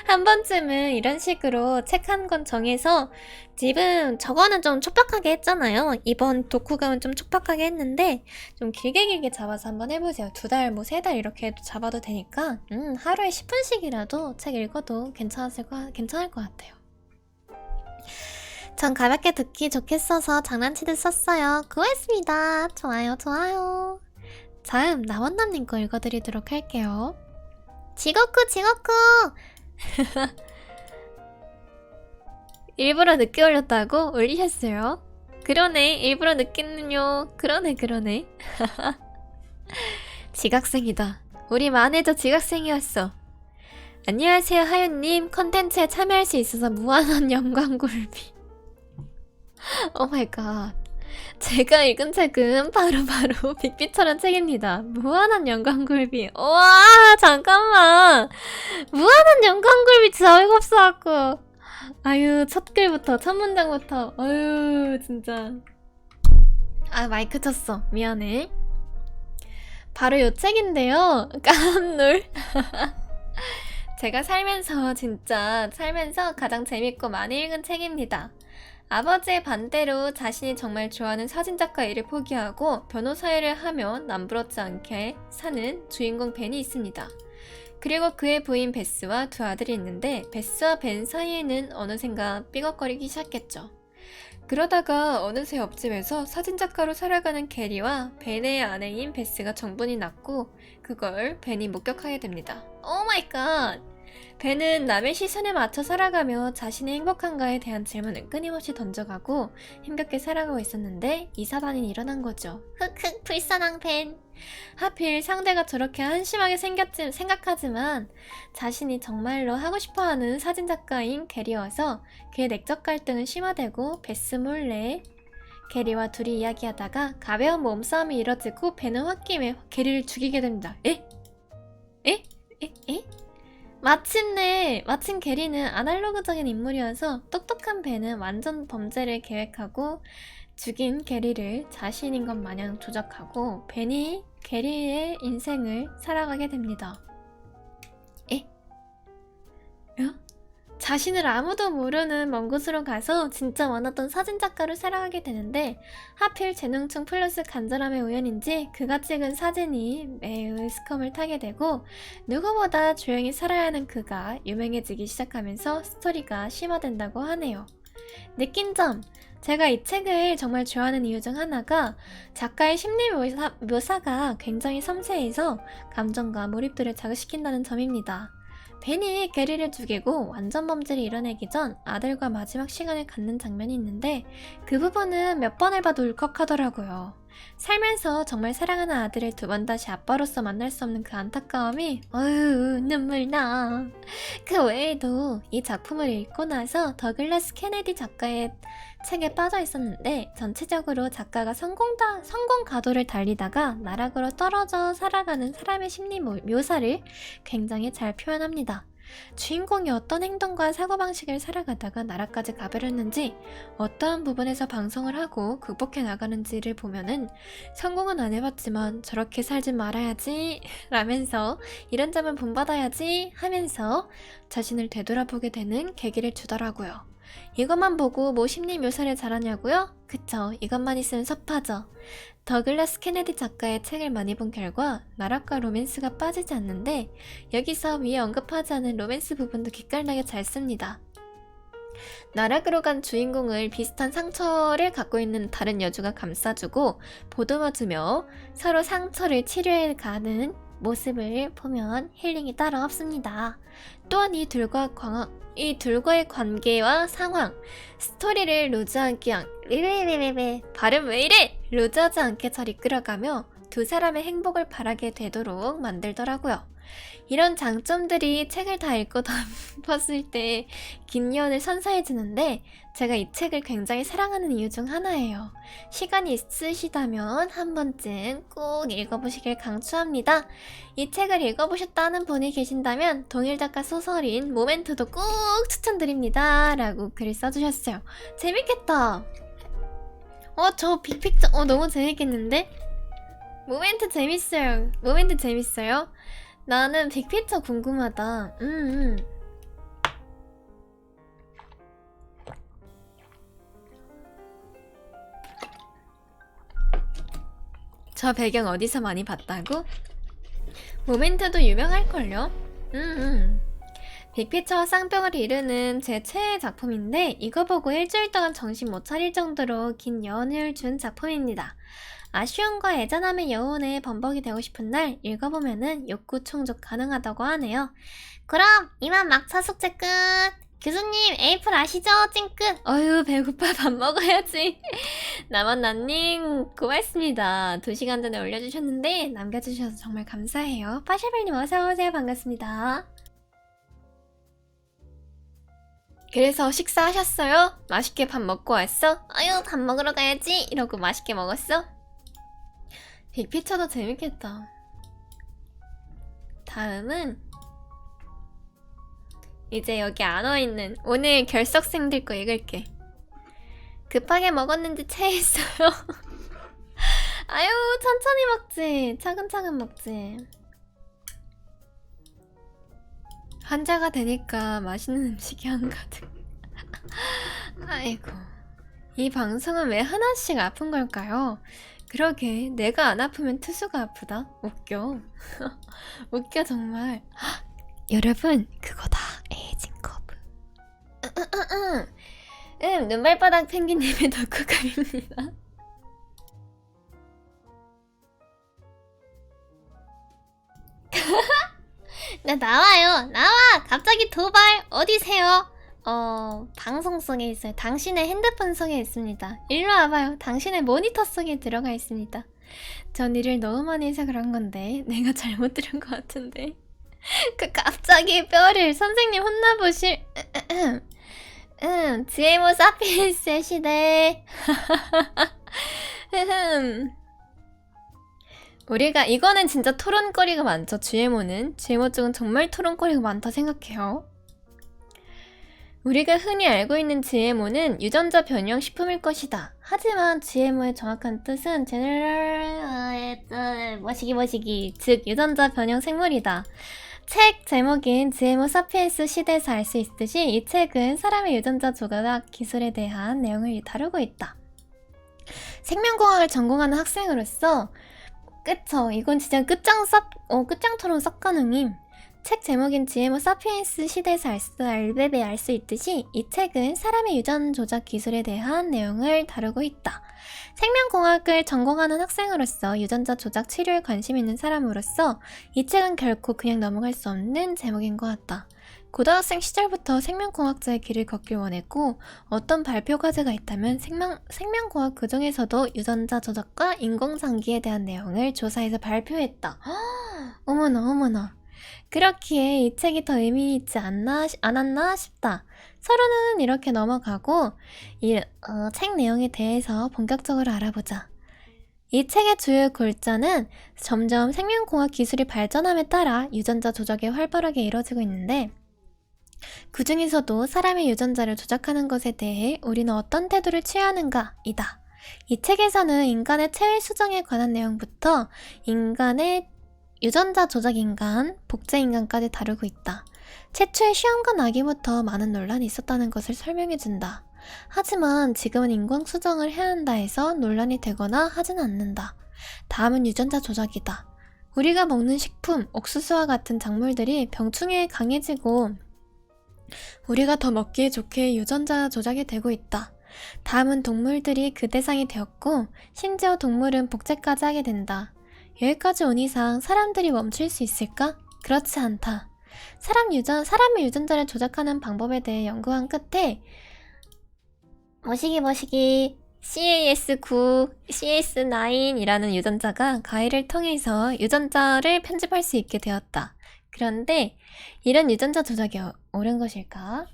S1: 한 번쯤은 이런 식으로 책 한 권 정해서 집은 저거는 좀 촉박하게 했잖아요. 이번 독후감은 좀 촉박하게 했는데 좀 길게 잡아서 한번 해보세요. 2달, 3달 이렇게 해도 잡아도 되니까 하루에 10분씩이라도 책 읽어도 괜찮을 것 같아요. 전 가볍게 듣기 좋겠어서 장난치듯 썼어요. 고맙습니다. 좋아요. 다음 나원남님 거 읽어드리도록 할게요. 지거쿠 일부러 늦게 올렸다고? 올리셨어요? 그러네, 일부러 늦게는요. 그러네. 지각생이다. 우리 마네저 지각생이었어. 안녕하세요, 하윤님. 컨텐츠에 참여할 수 있어서 무한한 영광굴비. 오 마이 갓. 제가 읽은 책은 바로 빅피처란 책입니다. 무한한 영광굴비. 와, 잠깐만. 무한한 영광굴비 진짜 어이가 없어갖고. 아유, 첫 글부터, 첫 문장부터. 아유, 진짜. 아, 마이크 쳤어. 미안해. 바로 요 책인데요. 깜놀. 제가 살면서 가장 재밌고 많이 읽은 책입니다. 아버지의 반대로 자신이 정말 좋아하는 사진작가 일을 포기하고 변호사 일을 하며 남부럽지 않게 사는 주인공 벤이 있습니다. 그리고 그의 부인 베스와 두 아들이 있는데 베스와 벤 사이에는 어느샌가 삐걱거리기 시작했죠. 그러다가 어느새 옆집에서 사진작가로 살아가는 게리와 벤의 아내인 베스가 정분이 났고 그걸 벤이 목격하게 됩니다. 오 마이 갓! 벤은 남의 시선에 맞춰 살아가며 자신이 행복한가에 대한 질문을 끊임없이 던져가고 힘겹게 살아가고 있었는데 이 사단이 일어난 거죠.
S2: 흑흑 불쌍한 벤.
S1: 하필 상대가 저렇게 한심하게 생각하지만 자신이 정말로 하고 싶어하는 사진작가인 게리여서 그의 내적 갈등은 심화되고 베스 몰래 게리와 둘이 이야기하다가 가벼운 몸싸움이 이뤄지고 벤은 홧김에 게리를 죽이게 됩니다. 에? 에? 에? 에? 마침 게리는 아날로그적인 인물이어서 똑똑한 벤은 완전 범죄를 계획하고 죽인 게리를 자신인 것 마냥 조작하고 벤이 게리의 인생을 살아가게 됩니다. 에? 어? 자신을 아무도 모르는 먼 곳으로 가서 진짜 원하던 사진작가로 살아가게 되는데 하필 재능충 플러스 간절함의 우연인지 그가 찍은 사진이 매우 스컴을 타게 되고 누구보다 조용히 살아야 하는 그가 유명해지기 시작하면서 스토리가 심화된다고 하네요. 느낀 점! 제가 이 책을 정말 좋아하는 이유 중 하나가 작가의 심리 묘사가 굉장히 섬세해서 감정과 몰입도를 자극시킨다는 점입니다. 벤이 게리를 죽이고 완전 범죄를 이뤄내기 전 아들과 마지막 시간을 갖는 장면이 있는데 그 부분은 몇 번을 봐도 울컥하더라고요. 살면서 정말 사랑하는 아들을 두 번 다시 아빠로서 만날 수 없는 그 안타까움이 어휴 눈물 나. 그 외에도 이 작품을 읽고 나서 더글라스 케네디 작가의 책에 빠져 있었는데 전체적으로 작가가 성공 가도를 달리다가 나락으로 떨어져 살아가는 사람의 심리 묘사를 굉장히 잘 표현합니다. 주인공이 어떤 행동과 사고방식을 살아가다가 나락까지 가버렸는지 어떠한 부분에서 방송을 하고 극복해 나가는지를 보면은 성공은 안 해봤지만 저렇게 살지 말아야지 라면서 이런 점은 본받아야지 하면서 자신을 되돌아보게 되는 계기를 주더라고요. 이것만 보고 뭐 심리 묘사를 잘하냐고요? 그쵸, 이것만 있으면 섭하죠. 더글라스 케네디 작가의 책을 많이 본 결과 나락과 로맨스가 빠지지 않는데 여기서 위에 언급하지 않은 로맨스 부분도 기깔나게 잘 씁니다. 나락으로 간 주인공을 비슷한 상처를 갖고 있는 다른 여주가 감싸주고 보듬어주며 서로 상처를 치료해가는 모습을 보면 힐링이 따로 없습니다. 또한 이 둘과의 관계와 상황, 스토리를 발음 왜 이래? 루즈하지 않게 잘 이끌어가며 두 사람의 행복을 바라게 되도록 만들더라고요. 이런 장점들이 책을 다 읽고 덮었을 때 긴 여운을 선사해주는데 제가 이 책을 굉장히 사랑하는 이유 중 하나예요. 시간이 있으시다면 한 번쯤 꼭 읽어보시길 강추합니다. 이 책을 읽어보셨다는 분이 계신다면 동일 작가 소설인 모멘트도 꼭 추천드립니다 라고 글을 써주셨어요. 재밌겠다. 저 빅픽처 너무 재밌겠는데? 모멘트 재밌어요? 나는 빅피처 궁금하다. 저 배경 어디서 많이 봤다고? 모멘트도 유명할걸요? 빅피처와 쌍벽을 이루는 제 최애 작품인데 이거 보고 일주일 동안 정신 못 차릴 정도로 긴 여운을 준 작품입니다. 아쉬움과 애잔함의 여운에 범벅이 되고 싶은 날 읽어보면은 욕구 충족 가능하다고 하네요.
S2: 그럼 이만 막차 숙제 끝. 교수님, 에이플 아시죠? 찡끗.
S1: 어휴, 배고파. 밥 먹어야지. 남원나님, 고맙습니다. 2시간 전에 올려주셨는데, 남겨주셔서 정말 감사해요. 빠샤벨님 어서오세요. 반갑습니다. 그래서 식사하셨어요? 맛있게 밥 먹고 왔어?
S2: 아유, 밥 먹으러 가야지.
S1: 이러고 맛있게 먹었어? 빅피처도 재밌겠다. 다음은 이제 여기 안 와있는 오늘 결석생들 거 읽을게. 급하게 먹었는지 체했어요. 아유, 천천히 먹지. 차근차근 먹지. 환자가 되니까 맛있는 음식이 한가득. 아이고, 이 방송은 왜 하나씩 아픈 걸까요? 그러게, 내가 안 아프면 투수가 아프다. 웃겨. 웃겨 정말. 헉, 여러분, 그거다. 에이징 커브. 눈발바닥 펭귄님의 덕후감입니다.
S2: 나 나와요. 나와. 갑자기 도발. 어디세요?
S1: 방송 속에 있어요. 당신의 핸드폰 속에 있습니다. 일로 와봐요. 당신의 모니터 속에 들어가 있습니다. 전 일을 너무 많이 해서 그런 건데 내가 잘못 들은 것 같은데. 갑자기 뼈를 선생님 혼나보실. GMO 사피엔스의 시대. 우리가 이거는 진짜 토론거리가 많죠. GMO는 GMO 쪽은 정말 토론거리가 많다 생각해요. 우리가 흔히 알고 있는 GMO는 유전자 변형 식품일 것이다. 하지만 GMO의 정확한 뜻은 머시기 즉 유전자 변형 생물이다. 책 제목인 GMO 사피엔스 시대에서 알 수 있듯이 이 책은 사람의 유전자 조각 기술에 대한 내용을 다루고 있다. 생명공학을 전공하는 학생으로서 그쵸, 이건 진짜 끝장 토론 썩가능임. 책 제목인 GMO 사피엔스 시대에서 알 수 있듯이 이 책은 사람의 유전 조작 기술에 대한 내용을 다루고 있다. 생명공학을 전공하는 학생으로서 유전자 조작 치료에 관심 있는 사람으로서 이 책은 결코 그냥 넘어갈 수 없는 제목인 것 같다. 고등학생 시절부터 생명공학자의 길을 걷길 원했고 어떤 발표 과제가 있다면 생명공학 그 중에서도 유전자 조작과 인공장기에 대한 내용을 조사해서 발표했다. 어머나. 그렇기에 이 책이 더 의미 있지 않았나 싶다. 서로는 이렇게 넘어가고 책 내용에 대해서 본격적으로 알아보자. 이 책의 주요 골자는 점점 생명공학 기술이 발전함에 따라 유전자 조작이 활발하게 이루어지고 있는데 그 중에서도 사람의 유전자를 조작하는 것에 대해 우리는 어떤 태도를 취하는가 이다. 이 책에서는 인간의 체외 수정에 관한 내용부터 인간의 유전자 조작 인간, 복제 인간까지 다루고 있다. 최초의 시험관 아기부터 많은 논란이 있었다는 것을 설명해준다. 하지만 지금은 인공 수정을 해야 한다 해서 논란이 되거나 하진 않는다. 다음은 유전자 조작이다. 우리가 먹는 식품, 옥수수와 같은 작물들이 병충해에 강해지고 우리가 더 먹기에 좋게 유전자 조작이 되고 있다. 다음은 동물들이 그 대상이 되었고 심지어 동물은 복제까지 하게 된다. 여기까지 온 이상 사람들이 멈출 수 있을까? 그렇지 않다. 사람의 유전자를 조작하는 방법에 대해 연구한 끝에 머시기 CAS9, CAS9이라는 유전자가 가위를 통해서 유전자를 편집할 수 있게 되었다. 그런데 이런 유전자 조작이 옳은 것일까?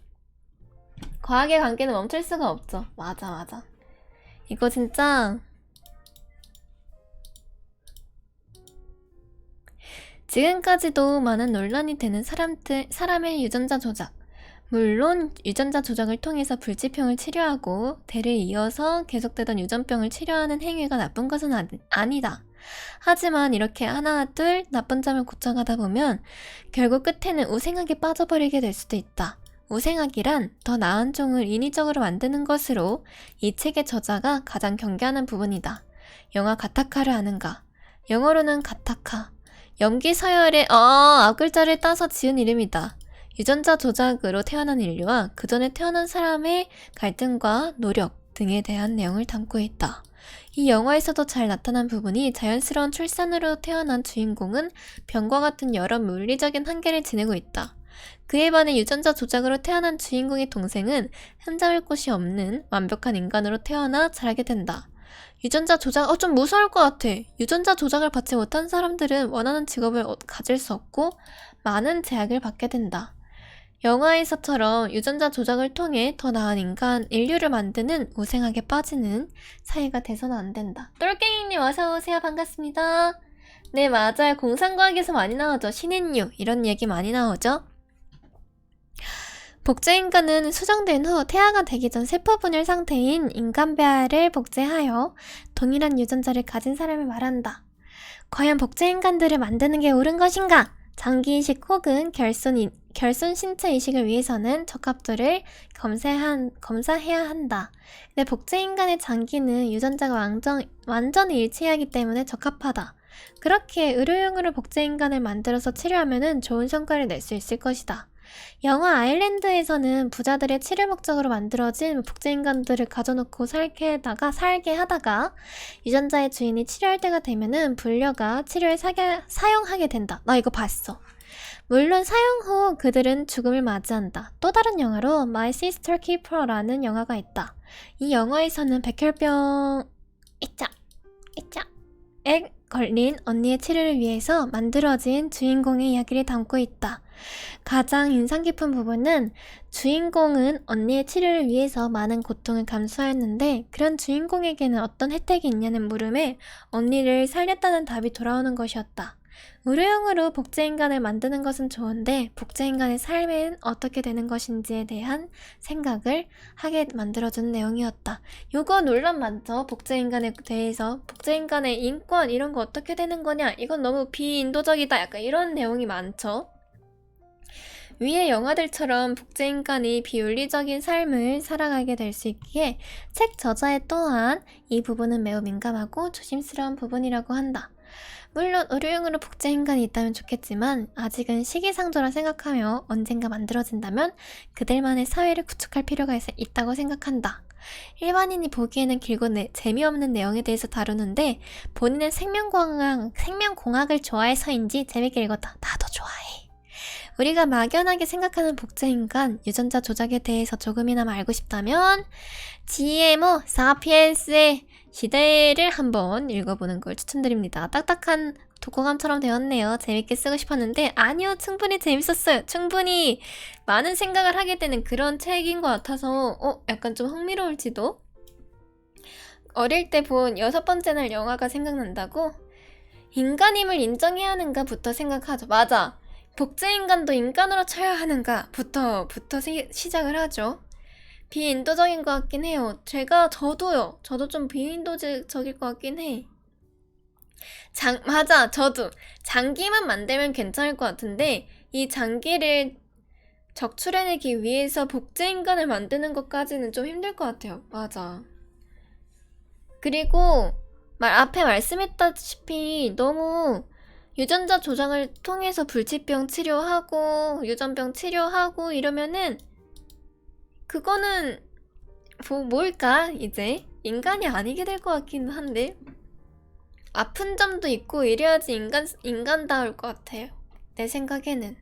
S1: 과학의 관계는 멈출 수가 없죠. 맞아. 이거 진짜 지금까지도 많은 논란이 되는 사람의 유전자 조작. 물론 유전자 조작을 통해서 불치병을 치료하고 대를 이어서 계속되던 유전병을 치료하는 행위가 나쁜 것은 아니다. 하지만 이렇게 하나 둘 나쁜 점을 고쳐가다 보면 결국 끝에는 우생학에 빠져버리게 될 수도 있다. 우생학이란 더 나은 종을 인위적으로 만드는 것으로 이 책의 저자가 가장 경계하는 부분이다. 영화 가타카를 아는가? 영어로는 가타카. 염기 서열의 앞글자를 따서 지은 이름이다. 유전자 조작으로 태어난 인류와 그 전에 태어난 사람의 갈등과 노력 등에 대한 내용을 담고 있다. 이 영화에서도 잘 나타난 부분이 자연스러운 출산으로 태어난 주인공은 병과 같은 여러 물리적인 한계를 지니고 있다. 그에 반해 유전자 조작으로 태어난 주인공의 동생은 흠잡을 곳이 없는 완벽한 인간으로 태어나 자라게 된다. 유전자 조작, 좀 무서울 것 같아. 유전자 조작을 받지 못한 사람들은 원하는 직업을 가질 수 없고 많은 제약을 받게 된다. 영화에서처럼 유전자 조작을 통해 더 나은 인류를 만드는 우생학에 빠지는 사회가 돼서는 안 된다. 똘깽이님 어서오세요. 반갑습니다. 네, 맞아요. 공상과학에서 많이 나오죠. 신인류 이런 얘기 많이 나오죠. 복제인간은 수정된 후 태아가 되기 전 세포분열 상태인 인간배아를 복제하여 동일한 유전자를 가진 사람을 말한다. 과연 복제인간들을 만드는 게 옳은 것인가? 장기이식 혹은 결손 신체 이식을 위해서는 적합도를 검사해야 한다. 근데 복제인간의 장기는 유전자가 완전히 일치하기 때문에 적합하다. 그렇게 의료용으로 복제인간을 만들어서 치료하면 좋은 성과를 낼 수 있을 것이다. 영화 아일랜드에서는 부자들의 치료 목적으로 만들어진 복제인간들을 가져놓고 살게 하다가 유전자의 주인이 치료할 때가 되면은 불려가 치료에 사용하게 된다. 나 이거 봤어. 물론 사용 후 그들은 죽음을 맞이한다. 또 다른 영화로 My Sister Keeper라는 영화가 있다. 이 영화에서는 백혈병에 걸린 언니의 치료를 위해서 만들어진 주인공의 이야기를 담고 있다. 가장 인상 깊은 부분은 주인공은 언니의 치료를 위해서 많은 고통을 감수하였는데 그런 주인공에게는 어떤 혜택이 있냐는 물음에 언니를 살렸다는 답이 돌아오는 것이었다. 의료용으로 복제인간을 만드는 것은 좋은데 복제인간의 삶은 어떻게 되는 것인지에 대한 생각을 하게 만들어주는 내용이었다. 요거 논란 많죠? 복제인간에 대해서 복제인간의 인권 이런 거 어떻게 되는 거냐? 이건 너무 비인도적이다. 약간 이런 내용이 많죠? 위의 영화들처럼 복제인간이 비윤리적인 삶을 살아가게 될 수 있기에 책 저자의 또한 이 부분은 매우 민감하고 조심스러운 부분이라고 한다. 물론 의료용으로 복제인간이 있다면 좋겠지만 아직은 시기상조라 생각하며 언젠가 만들어진다면 그들만의 사회를 구축할 필요가 있다고 생각한다. 일반인이 보기에는 길고 재미없는 내용에 대해서 다루는데 본인은 생명공학을 좋아해서인지 재밌게 읽었다. 나도 좋아해. 우리가 막연하게 생각하는 복제인간, 유전자 조작에 대해서 조금이나마 알고 싶다면 GMO 사피엔스의 시대를 한번 읽어보는 걸 추천드립니다. 딱딱한 독후감처럼 되었네요. 재밌게 쓰고 싶었는데 아니요, 충분히 재밌었어요. 충분히 많은 생각을 하게 되는 그런 책인 것 같아서 약간 좀 흥미로울지도. 어릴 때 본 6번째 날 영화가 생각난다고? 인간임을 인정해야 하는가부터 생각하죠. 맞아. 복제인간도 인간으로 쳐야 하는가부터 시작을 하죠. 비인도적인 것 같긴 해요. 저도 좀 비인도적일 것 같긴 해. 맞아, 저도. 장기만 만들면 괜찮을 것 같은데, 이 장기를 적출해내기 위해서 복제인간을 만드는 것까지는 좀 힘들 것 같아요. 맞아. 그리고, 앞에 말씀했다시피 너무 유전자 조작을 통해서 불치병 치료하고, 유전병 치료하고 이러면은, 그거는 뭘까 이제? 인간이 아니게 될 것 같기는 한데 아픈 점도 있고 이래야지 인간다울 것 같아요. 내 생각에는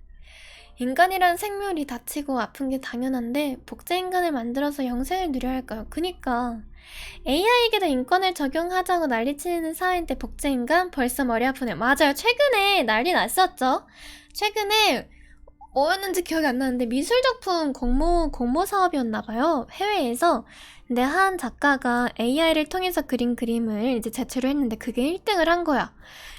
S1: 인간이란 생명이 다치고 아픈 게 당연한데 복제인간을 만들어서 영생을 누려야 할까요? 그니까 AI에게도 인권을 적용하자고 난리치는 사회인데 복제인간 벌써 머리 아프네요. 맞아요. 최근에 난리 났었죠. 최근에 뭐였는지 기억이 안 나는데 미술작품 공모 사업이었나봐요. 해외에서. 근데 한 작가가 AI를 통해서 그린 그림을 이제 제출을 했는데 그게 1등을 한 거야.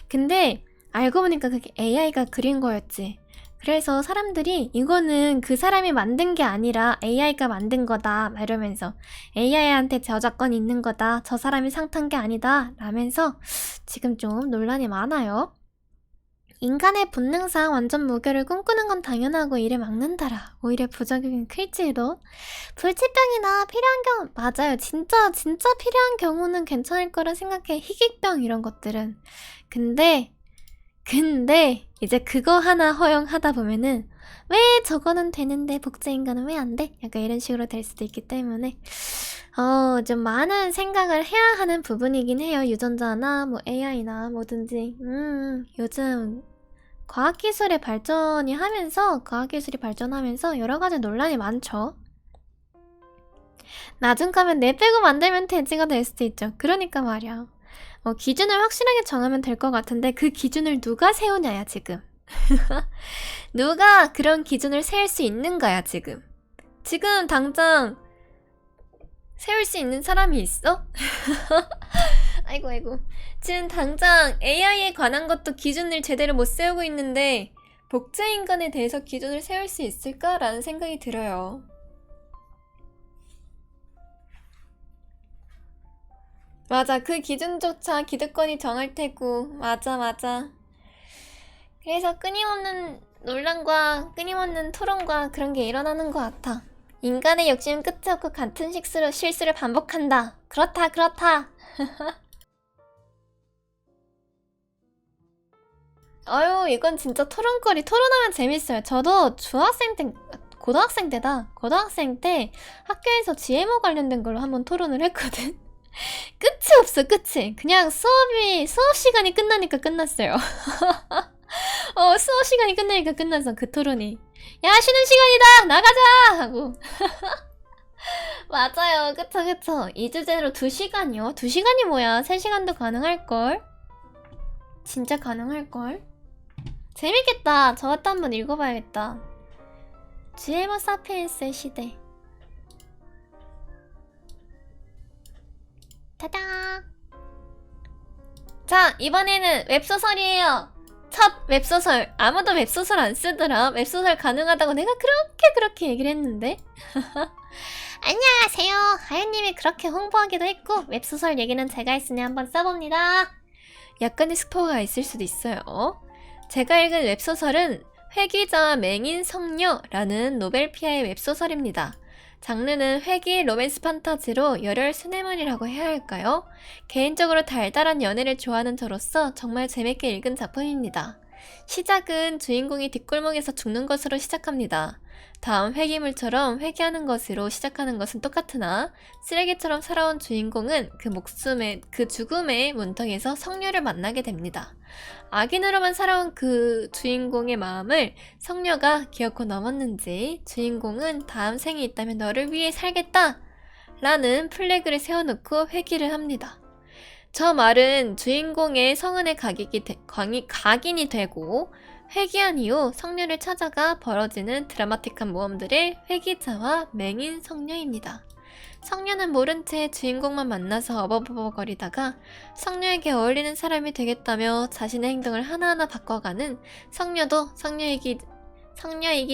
S1: 근데 알고 보니까 그게 AI가 그린 거였지. 그래서 사람들이 이거는 그 사람이 만든 게 아니라 AI가 만든 거다 이러면서 AI한테 저작권이 있는 거다. 저 사람이 상탄 게 아니다 라면서 지금 좀 논란이 많아요. 인간의 본능상 완전 무결을 꿈꾸는 건 당연하고 이를 막는다라. 오히려 부작용이 클지도. 불치병이나 필요한 경우 맞아요. 진짜 필요한 경우는 괜찮을 거라 생각해. 희귀병 이런 것들은. 근데 이제 그거 하나 허용하다 보면은 왜 저거는 되는데 복제인간은 왜 안 돼? 약간 이런 식으로 될 수도 있기 때문에 좀 많은 생각을 해야 하는 부분이긴 해요. 유전자나 뭐 AI나 뭐든지 요즘 과학기술이 발전하면서 여러 가지 논란이 많죠. 나중 가면 내 빼고 만들면 돼지가 될 수도 있죠. 그러니까 말이야. 기준을 확실하게 정하면 될 것 같은데 그 기준을 누가 세우냐야 지금. 누가 그런 기준을 세울 수 있는가야 지금. 지금 당장 세울 수 있는 사람이 있어? 아이고. 지금 당장 AI에 관한 것도 기준을 제대로 못 세우고 있는데 복제인간에 대해서 기준을 세울 수 있을까라는 생각이 들어요. 맞아, 그 기준조차 기득권이 정할 테고. 맞아. 그래서 끊임없는 논란과 끊임없는 토론과 그런 게 일어나는 것 같아. 인간의 욕심은 끝이 없고 같은 실수를 반복한다. 그렇다. 아유, 이건 진짜 토론거리. 토론하면 재밌어요. 저도 고등학생 때 학교에서 GMO 관련된 걸로 한번 토론을 했거든. 끝이 없어, 끝이. 그냥 수업 시간이 끝나니까 끝났어요. 수업 시간이 끝나니까 끝났어, 그 토론이. 야, 쉬는 시간이다! 나가자! 하고. 맞아요, 그쵸. 이 주제로 2시간이요? 2시간이 뭐야? 3시간도 가능할걸? 진짜 가능할걸? 재밌겠다. 저것도 한번 읽어봐야겠다. GMO 사피엔스의 시대. 타다. 자, 이번에는 웹소설이에요. 첫 웹소설. 아무도 웹소설 안 쓰더라. 웹소설 가능하다고 내가 그렇게 얘기를 했는데.
S2: 안녕하세요. 하연님이 그렇게 홍보하기도 했고 웹소설 얘기는 제가 했으니 한번 써봅니다.
S1: 약간의 스포가 있을 수도 있어요. 제가 읽은 웹소설은 회귀자와 맹인 성녀라는 노벨피아의 웹소설입니다. 장르는 회귀 로맨스 판타지로 열혈 수뇌물이라고 해야 할까요? 개인적으로 달달한 연애를 좋아하는 저로서 정말 재밌게 읽은 작품입니다. 시작은 주인공이 뒷골목에서 죽는 것으로 시작합니다. 다음 회귀물처럼 회귀하는 것으로 시작하는 것은 똑같으나 쓰레기처럼 살아온 주인공은 그 죽음의 문턱에서 성녀를 만나게 됩니다. 악인으로만 살아온 그 주인공의 마음을 성녀가 기어코 넘었는지 주인공은 다음 생이 있다면 너를 위해 살겠다 라는 플래그를 세워놓고 회귀를 합니다. 저 말은 주인공의 성은의 각인이 되고 회귀한 이후 성녀를 찾아가 벌어지는 드라마틱한 모험들의 회귀자와 맹인 성녀입니다. 성녀는 모른 채 주인공만 만나서 어버버버거리다가 성녀에게 어울리는 사람이 되겠다며 자신의 행동을 하나하나 바꿔가는 성녀도 성녀이기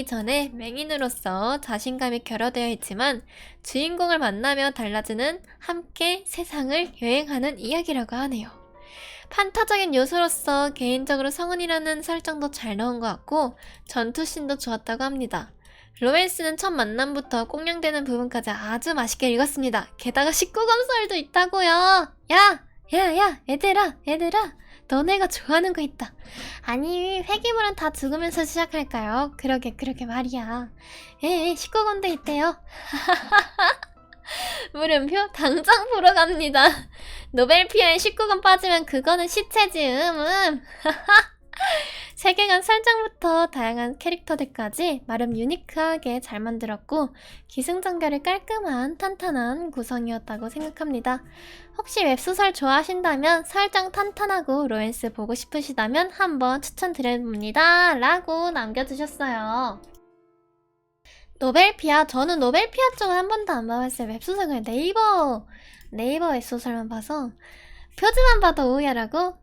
S1: 전에 맹인으로서 자신감이 결여되어 있지만 주인공을 만나며 달라지는 함께 세상을 여행하는 이야기라고 하네요. 판타적인 요소로서 개인적으로 성은이라는 설정도 잘 넣은 것 같고 전투씬도 좋았다고 합니다. 로맨스는 첫 만남부터 꽁냥대는 부분까지 아주 맛있게 읽었습니다. 게다가 19금설도 있다고요. 야, 얘들아, 너네가 좋아하는 거 있다.
S2: 아니 회귀물은 다 죽으면서 시작할까요?
S1: 그러게 말이야. 19금도 있대요. 물음표 당장 보러 갑니다. 노벨피아에 19금 빠지면 그거는 시체지. 세계관 설정부터 다양한 캐릭터들까지 나름 유니크하게 잘 만들었고 기승전결이 깔끔한 탄탄한 구성이었다고 생각합니다. 혹시 웹소설 좋아하신다면 설정 탄탄하고 로맨스 보고 싶으시다면 한번 추천드립니다 라고 남겨주셨어요. 노벨피아, 저는 노벨피아 쪽은 한 번도 안 봐봤어요. 웹소설 그냥 네이버 웹소설만 봐서 표지만 봐도 오해라고?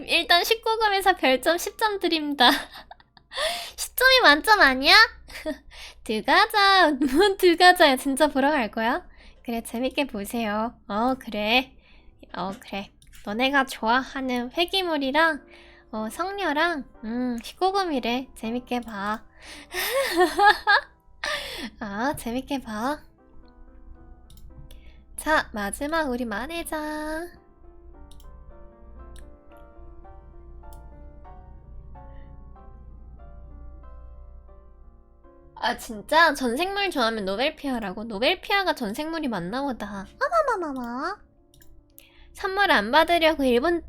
S1: 일단 19금에서 별점 10점 드립니다. 10점이 만점 아니야? 들어가자. 뭔 들어가자야. 진짜 보러 갈 거야? 그래, 재밌게 보세요. 그래. 너네가 좋아하는 회귀물이랑 성녀랑 19금이래. 재밌게 봐. 재밌게 봐. 자, 마지막 우리 만혜자. 진짜 전생물 좋아하면 노벨피아라고? 노벨피아가 전생물이 맞나 보다.
S2: 어머머머머.
S1: 선물 안 받으려고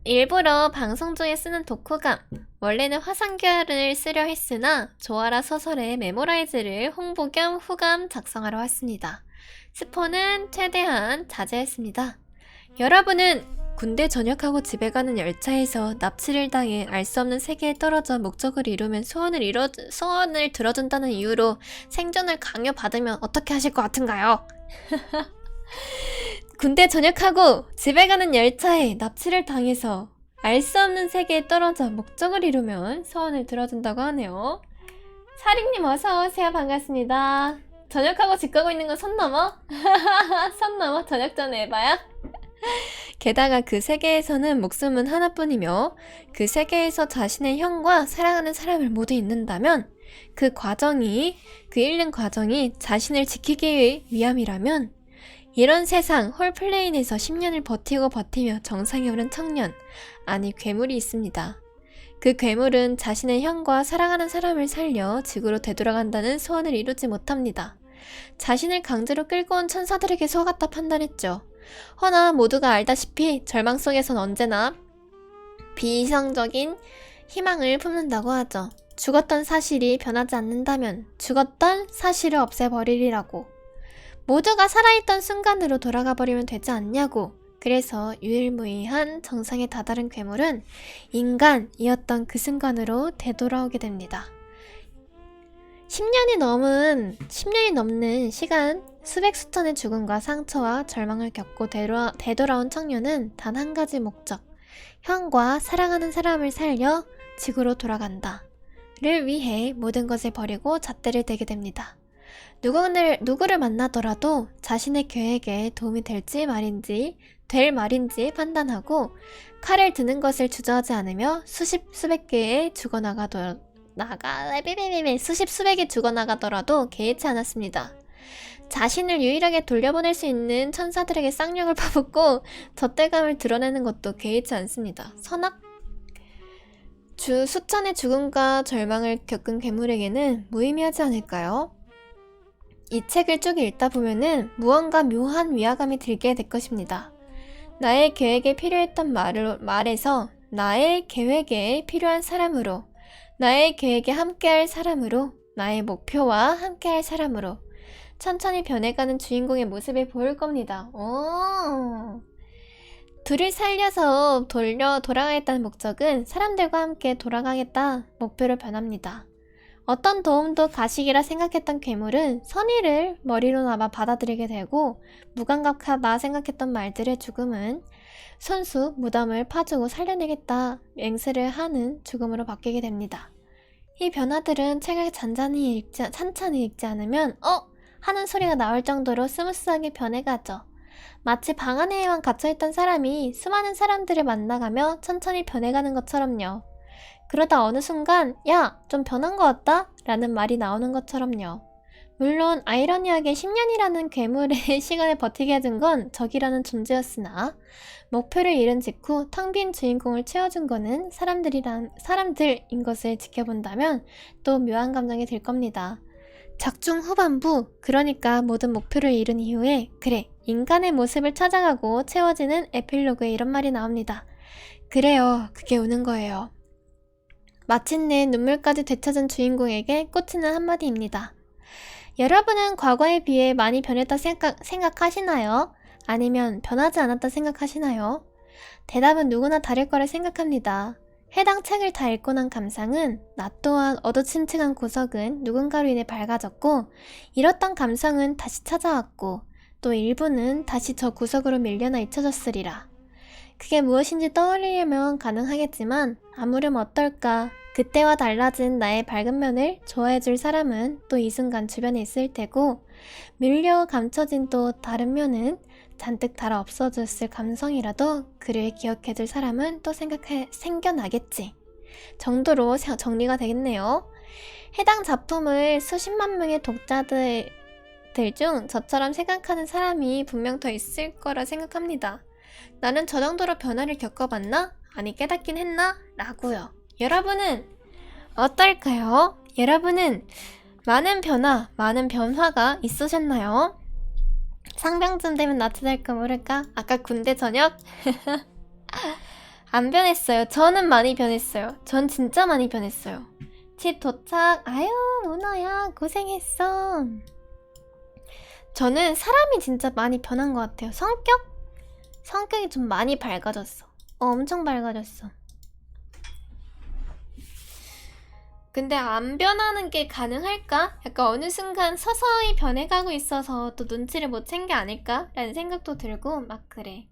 S1: 일부러 방송 중에 쓰는 독후감. 원래는 화상결을 쓰려 했으나 조아라 소설의 메모라이즈를 홍보 겸 후감 작성하러 왔습니다. 스포는 최대한 자제했습니다. 여러분은 군대 전역하고 집에 가는 열차에서 납치를 당해 알 수 없는 세계에 떨어져 목적을 이루면 소원을 들어준다는 이유로 생존을 강요받으면 어떻게 하실 것 같은가요? 군대 전역하고 집에 가는 열차에 납치를 당해서 알 수 없는 세계에 떨어져 목적을 이루면 소원을 들어준다고 하네요. 사링님 어서오세요. 반갑습니다. 전역하고 집 가고 있는 거 선 넘어? 선 넘어? 전역 전에 해봐요? 게다가 그 세계에서는 목숨은 하나뿐이며 그 세계에서 자신의 형과 사랑하는 사람을 모두 잊는다면 그 잃는 과정이 자신을 지키기 위함이라면 이런 세상 홀플레인에서 10년을 버티며 정상에 오른 청년, 아니 괴물이 있습니다. 그 괴물은 자신의 형과 사랑하는 사람을 살려 지구로 되돌아간다는 소원을 이루지 못합니다. 자신을 강제로 끌고 온 천사들에게 속았다 판단했죠. 허나 모두가 알다시피 절망 속에선 언제나 비이성적인 희망을 품는다고 하죠. 죽었던 사실이 변하지 않는다면 죽었던 사실을 없애버리리라고. 모두가 살아있던 순간으로 돌아가 버리면 되지 않냐고. 그래서 유일무이한 정상에 다다른 괴물은 인간이었던 그 순간으로 되돌아오게 됩니다. 10년이 넘는 시간, 수백 수천의 죽음과 상처와 절망을 겪고 되돌아온 청년은 단 한 가지 목적, 형과 사랑하는 사람을 살려 지구로 돌아간다. 를 위해 모든 것을 버리고 잣대를 대게 됩니다. 누구를 만나더라도 자신의 계획에 도움이 될 말인지 판단하고 칼을 드는 것을 주저하지 않으며 수백 개의 죽어나가더라도 개의치 않았습니다. 자신을 유일하게 돌려보낼 수 있는 천사들에게 쌍욕을 퍼붓고 젖대감을 드러내는 것도 개의치 않습니다. 선악? 수천의 죽음과 절망을 겪은 괴물에게는 무의미하지 않을까요? 이 책을 쭉 읽다 보면은 무언가 묘한 위화감이 들게 될 것입니다. 나의 계획에 필요했던 말에서 나의 계획에 필요한 사람으로, 나의 계획에 함께할 사람으로, 나의 목표와 함께할 사람으로 천천히 변해가는 주인공의 모습을 보일 겁니다. 둘을 살려서 돌아가겠다는 목적은 사람들과 함께 돌아가겠다 목표로 변합니다. 어떤 도움도 가식이라 생각했던 괴물은 선의를 머리로 남아 받아들이게 되고 무감각하다 생각했던 말들의 죽음은 손수 무덤을 파주고 살려내겠다 맹세를 하는 죽음으로 바뀌게 됩니다. 이 변화들은 책을 찬찬히 읽지 않으면 하는 소리가 나올 정도로 스무스하게 변해가죠. 마치 방 안에만 갇혀있던 사람이 수많은 사람들을 만나가며 천천히 변해가는 것처럼요. 그러다 어느 순간 야, 좀 변한 것 같다? 라는 말이 나오는 것처럼요. 물론 아이러니하게 10년이라는 괴물의 시간을 버티게 해준 건 적이라는 존재였으나 목표를 잃은 직후 텅 빈 주인공을 채워준 거는 사람들인 것을 지켜본다면 또 묘한 감정이 들 겁니다. 작중 후반부, 그러니까 모든 목표를 이룬 이후에 그래, 인간의 모습을 찾아가고 채워지는 에필로그에 이런 말이 나옵니다. 그래요, 그게 오는 거예요. 마침내 눈물까지 되찾은 주인공에게 꽂히는 한마디입니다. 여러분은 과거에 비해 많이 변했다 생각하시나요? 아니면 변하지 않았다 생각하시나요? 대답은 누구나 다를 거라 생각합니다. 해당 책을 다 읽고 난 감상은 나 또한 어두침침한 구석은 누군가로 인해 밝아졌고 잃었던 감성은 다시 찾아왔고 또 일부는 다시 저 구석으로 밀려나 잊혀졌으리라. 그게 무엇인지 떠올리려면 가능하겠지만 아무렴 어떨까. 그때와 달라진 나의 밝은 면을 좋아해줄 사람은 또 이 순간 주변에 있을 테고 밀려 감춰진 또 다른 면은 잔뜩 달아 없어졌을 감성이라도 그를 기억해줄 사람은 또 생겨나겠지 정도로 정리가 되겠네요. 해당 작품을 수십만 명의 독자들 중 저처럼 생각하는 사람이 분명 더 있을 거라 생각합니다. 나는 저 정도로 변화를 겪어봤나? 아니 깨닫긴 했나? 라고요. 여러분은 어떨까요? 여러분은 많은 변화가 있으셨나요? 상병쯤 되면 나타날까 모를까? 아까 군대 전역?
S2: 안 변했어요. 저는 많이 변했어요. 전 진짜 많이 변했어요. 집 도착. 아유, 문어야, 고생했어. 저는 사람이 진짜 많이 변한 것 같아요. 성격이 좀 많이 밝아졌어. 엄청 밝아졌어. 근데 안 변하는 게 가능할까? 약간 어느 순간 서서히 변해가고 있어서 또 눈치를 못 챈 게 아닐까? 라는 생각도 들고 막 그래.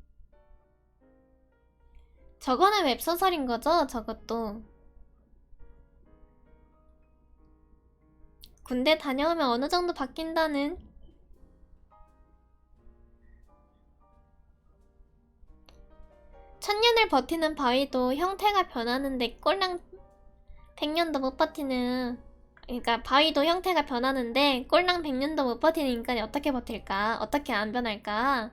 S2: 저거는 웹소설인 거죠? 저것도. 군대 다녀오면 어느 정도 바뀐다는. 천년을 버티는 바위도 형태가 변하는데 꼴랑 100년도 못 버티는, 그러니까 바위도 형태가 변하는데 꼴랑 100년도 못 버티는 인간이 어떻게 버틸까? 어떻게 안 변할까?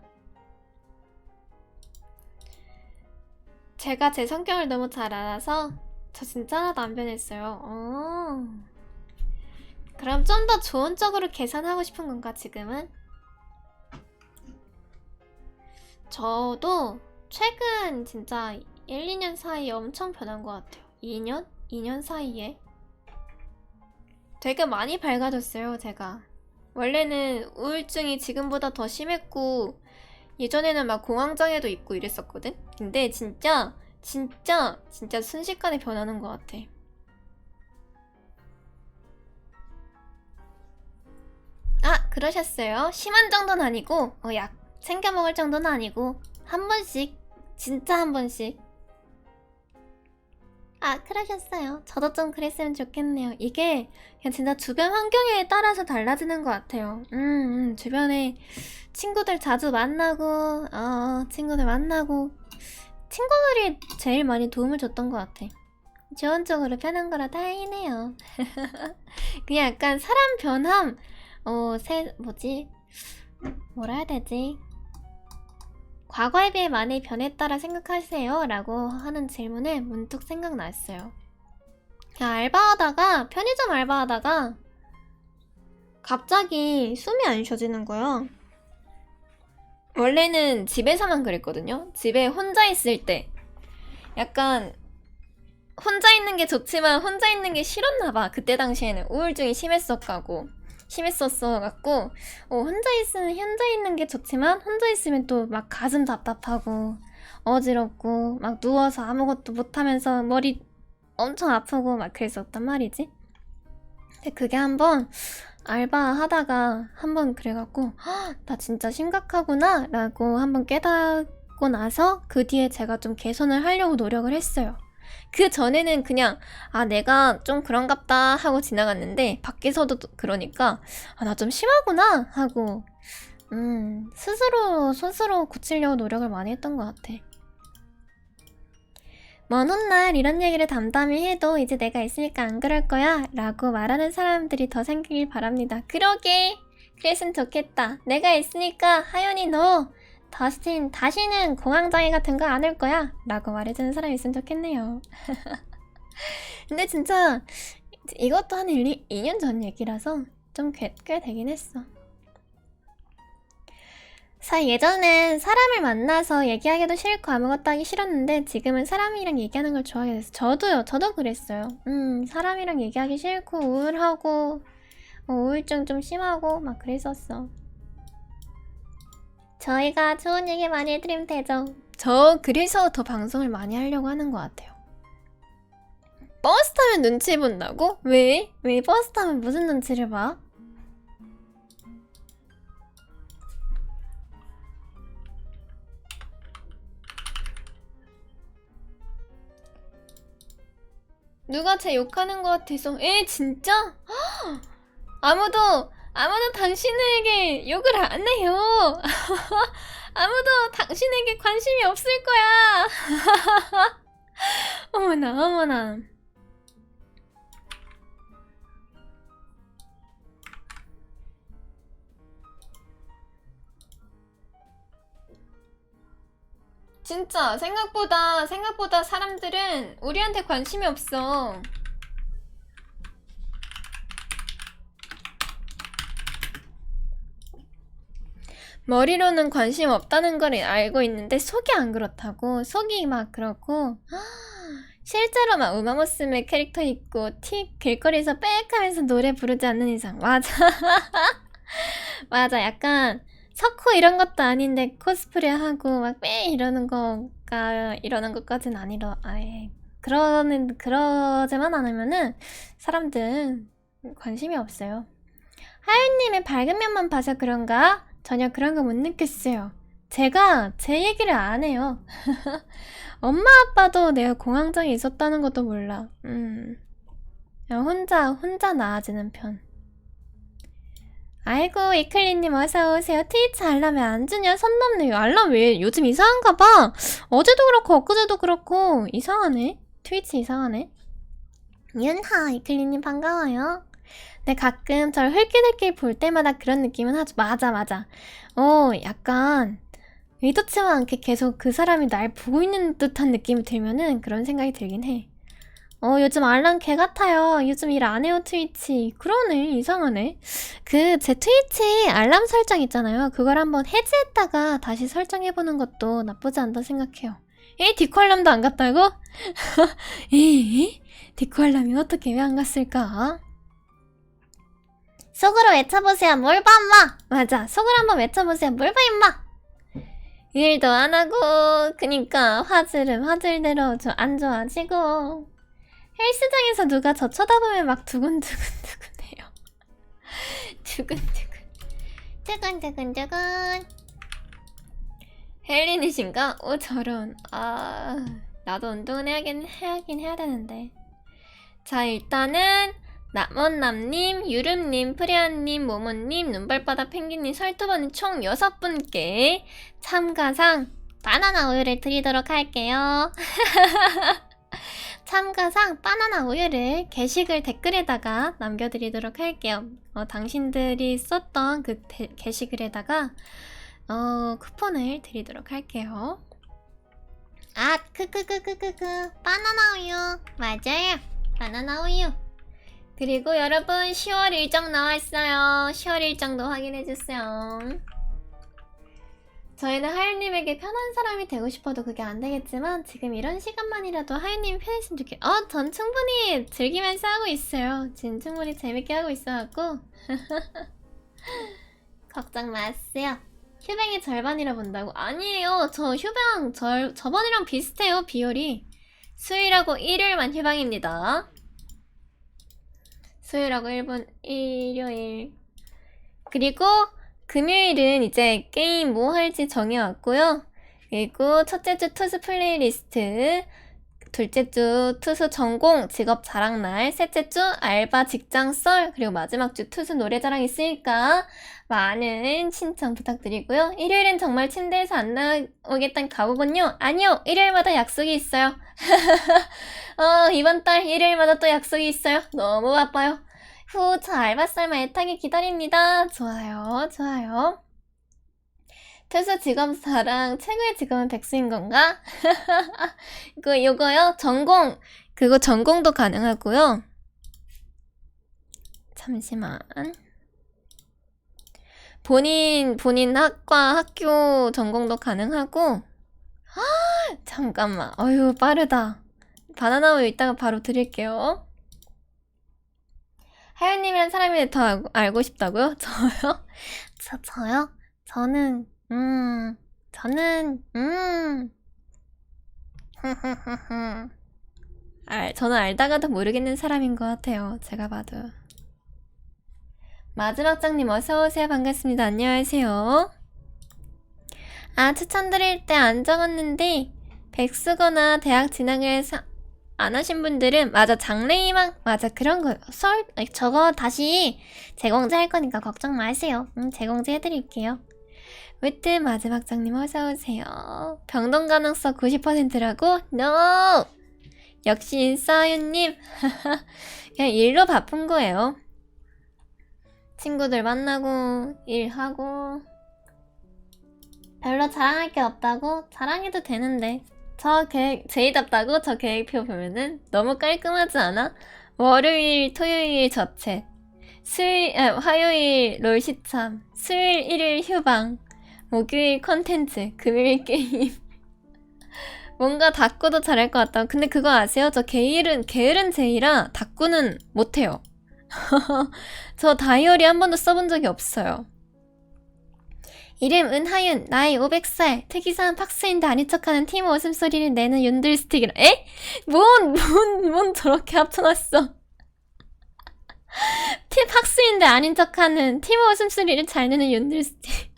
S2: 제가 제 성격을 너무 잘 알아서 저 진짜 하나도 안 변했어요. 그럼 좀 더 좋은 쪽으로 계산하고 싶은 건가 지금은? 저도 최근 진짜 1, 2년 사이에 엄청 변한 것 같아요. 2년? 2년 사이에 되게 많이 밝아졌어요, 제가. 원래는 우울증이 지금보다 더 심했고 예전에는 막 공황장애도 있고 이랬었거든? 근데 진짜 순식간에 변하는 것 같아. 아, 그러셨어요? 심한 정도는 아니고 약 챙겨 먹을 정도는 아니고 한 번씩, 진짜 한 번씩. 아, 그러셨어요. 저도 좀 그랬으면 좋겠네요. 이게 그냥 진짜 주변 환경에 따라서 달라지는 것 같아요. 주변에 친구들 자주 만나고, 친구들이 제일 많이 도움을 줬던 것 같아. 좋은 쪽으로 변한 거라 다행이네요. 그냥 약간 사람 변함, 뭐라 해야 되지? 과거에 비해 많이 변했다라 생각하세요? 라고 하는 질문에 문득 생각났어요. 그냥 편의점 알바하다가 갑자기 숨이 안 쉬어지는 거예요. 원래는 집에서만 그랬거든요. 집에 혼자 있을 때 약간 혼자 있는 게 좋지만 혼자 있는 게 싫었나 봐. 그때 당시에는 우울증이 심했었어갖고 혼자 있는 게 좋지만 혼자 있으면 또 막 가슴 답답하고 어지럽고 막 누워서 아무것도 못하면서 머리 엄청 아프고 막 그랬었단 말이지. 근데 그게 한번 알바하다가 한번 그래갖고 나 진짜 심각하구나 라고 한번 깨닫고 나서 그 뒤에 제가 좀 개선을 하려고 노력을 했어요. 그 전에는 그냥 내가 좀 그런갑다 하고 지나갔는데 밖에서도 그러니까 나 좀 심하구나 하고 스스로 고치려고 노력을 많이 했던 것 같아. 먼 훗날 이런 얘기를 담담히 해도 이제 내가 있으니까 안 그럴 거야 라고 말하는 사람들이 더 생기길 바랍니다. 그러게, 그랬으면 좋겠다. 내가 있으니까 하연이 너 다시는 공황장애 같은 거 안 올 거야 라고 말해주는 사람이 있으면 좋겠네요. 근데 진짜 이것도 한 2년 전 얘기라서 좀 꽤 되긴 했어. 예전엔 사람을 만나서 얘기하기도 싫고 아무것도 하기 싫었는데 지금은 사람이랑 얘기하는 걸 좋아하게 됐어요. 저도 그랬어요. 사람이랑 얘기하기 싫고 우울하고 우울증 좀 심하고 막 그랬었어. 저희가 좋은 얘기 많이 해드리면 되죠. 저 그래서 더 방송을 많이 하려고 하는 것 같아요. 버스 타면 눈치 본다고? 왜? 왜 버스 타면 무슨 눈치를 봐? 누가 제 욕하는 것 같아서. 진짜? 아무도 당신에게 욕을 안 해요. 아무도 당신에게 관심이 없을 거야. 어머나. 진짜 생각보다 사람들은 우리한테 관심이 없어.
S1: 머리로는 관심 없다는 걸 알고 있는데 속이 안 그렇다고. 속이 막 그렇고 실제로 막 우마무스메 캐릭터 있고 길거리에서 빽 하면서 노래 부르지 않는 이상. 맞아. 맞아. 약간 석호 이런 것도 아닌데 코스프레 하고 막 빽 이러는 것까지는 아예 그러지만 않으면은 사람들은 관심이 없어요. 하윤님의 밝은 면만 봐서 그런가? 전혀 그런 거 못 느꼈어요. 제가 제 얘기를 안 해요. 엄마 아빠도 내가 공황장애 있었다는 것도 몰라. 그냥 혼자 나아지는 편. 아이고 이클리님 어서오세요. 트위치 알람 왜 안 주냐? 선 넘네요. 알람 왜 요즘 이상한가 봐. 어제도 그렇고 엊그제도 그렇고 이상하네. 트위치 이상하네. 윤하 이클리님 반가워요. 네, 가끔 절 흘끼들끼 볼 때마다 그런 느낌은 하죠. 맞아. 약간 의도치만 않게 계속 그 사람이 날 보고 있는 듯한 느낌이 들면은 그런 생각이 들긴 해. 요즘 알람 개 같아요. 요즘 일 안 해요, 트위치. 그러네, 이상하네. 제 트위치 알람 설정 있잖아요. 그걸 한번 해지했다가 다시 설정해보는 것도 나쁘지 않다 생각해요. 디코 알람도 안 갔다고? 디코 알람이 어떻게 왜 안 갔을까?
S2: 속으로 외쳐보세요. 뭘 봐, 엄마!
S1: 맞아. 속을 한번 외쳐보세요. 뭘 봐, 임마! 일도 안 하고, 그니까 화질대로 저 안 좋아지고. 헬스장에서 누가 저 쳐다보면 막 두근두근두근해요. 두근두근.
S2: 두근두근두근.
S1: 헬린이신가? 저런. 나도 운동은 해야긴 해야 되는데. 자, 일단은 남원남님, 유름님, 프리아님, 모모님, 눈발바닥 펭귄님, 설투버님 총 6분께 참가상
S2: 바나나 우유를 드리도록 할게요.
S1: 참가상 바나나 우유를 게시글 댓글에다가 남겨드리도록 할게요. 당신들이 썼던 그 게시글에다가 쿠폰을 드리도록 할게요.
S2: 바나나 우유. 맞아요. 바나나 우유.
S1: 그리고 여러분 10월 일정 나와있어요. 10월 일정도 확인해주세요. 저희는 하윤님에게 편한 사람이 되고 싶어도 그게 안 되겠지만 지금 이런 시간만이라도 하윤님이 편했으면 좋겠어요. 전 충분히 즐기면서 하고 있어요. 지금 충분히 재밌게 하고 있어갖고 걱정 마세요. 휴뱅의 절반이라 본다고? 아니에요. 저 휴방 저번이랑 비슷해요. 비율이. 수요일하고 일요일만 휴방입니다. 수요일하고 일요일. 그리고 금요일은 이제 게임 뭐 할지 정해왔고요. 그리고 첫째 주 투수 플레이리스트, 둘째 주 투수 전공 직업 자랑날, 셋째 주 알바 직장 썰, 그리고 마지막 주 투수 노래자랑 있으니까 많은 신청 부탁드리고요. 일요일은 정말 침대에서 안 나오겠다는 가보군요. 아니요, 일요일마다 약속이 있어요. 이번 달 일요일마다 또 약속이 있어요. 너무 바빠요. 저 알바썰만 애타게 기다립니다. 좋아요. 투수 직업 자랑 최고의 직업은 백수인 건가? 요거요? 그거 전공도 가능하고요. 잠시만. 본인 학교 전공도 가능하고. 잠깐만. 빠르다. 바나나 우유 이따가 바로 드릴게요. 하연님이란 사람이 더 알고 싶다고요? 저요?
S2: 저요? 저는
S1: 저는 알다가도 모르겠는 사람인 것 같아요. 제가 봐도. 마지막장님 어서오세요. 반갑습니다. 안녕하세요. 추천드릴 때 안 적었는데 백수거나 대학 진학을 안 하신 분들은 맞아 장래희망 맞아 그런 거
S2: 저거 다시 재공제 할 거니까 걱정 마세요. 재공제 해드릴게요.
S1: 무튼 마지막장님 어서오세요. 병동 가능성 90%라고? NO! 역시 인싸윤님. 그냥 일로 바쁜 거예요. 친구들 만나고 일하고
S2: 별로 자랑할 게 없다고? 자랑해도 되는데.
S1: 저 계획 제이답다고? 저 계획표 보면은 너무 깔끔하지 않아? 월요일 토요일 저챗 화요일 롤 시참 수요일 일요일 휴방 목요일 컨텐츠, 금요일 게임. 뭔가 닭구도 잘할 것 같다. 근데 그거 아세요? 저 게으른 제이라 닭구는 못해요. 저 다이어리 한 번도 써본 적이 없어요. 이름 은하윤, 나이 500살, 특이사항 팍스인데 아닌 척하는 티모 웃음소리를 내는 윤들스틱이라. 에? 뭔 저렇게 합쳐놨어. 팍스인데 아닌 척하는 티모 웃음소리를 잘 내는 윤들스틱.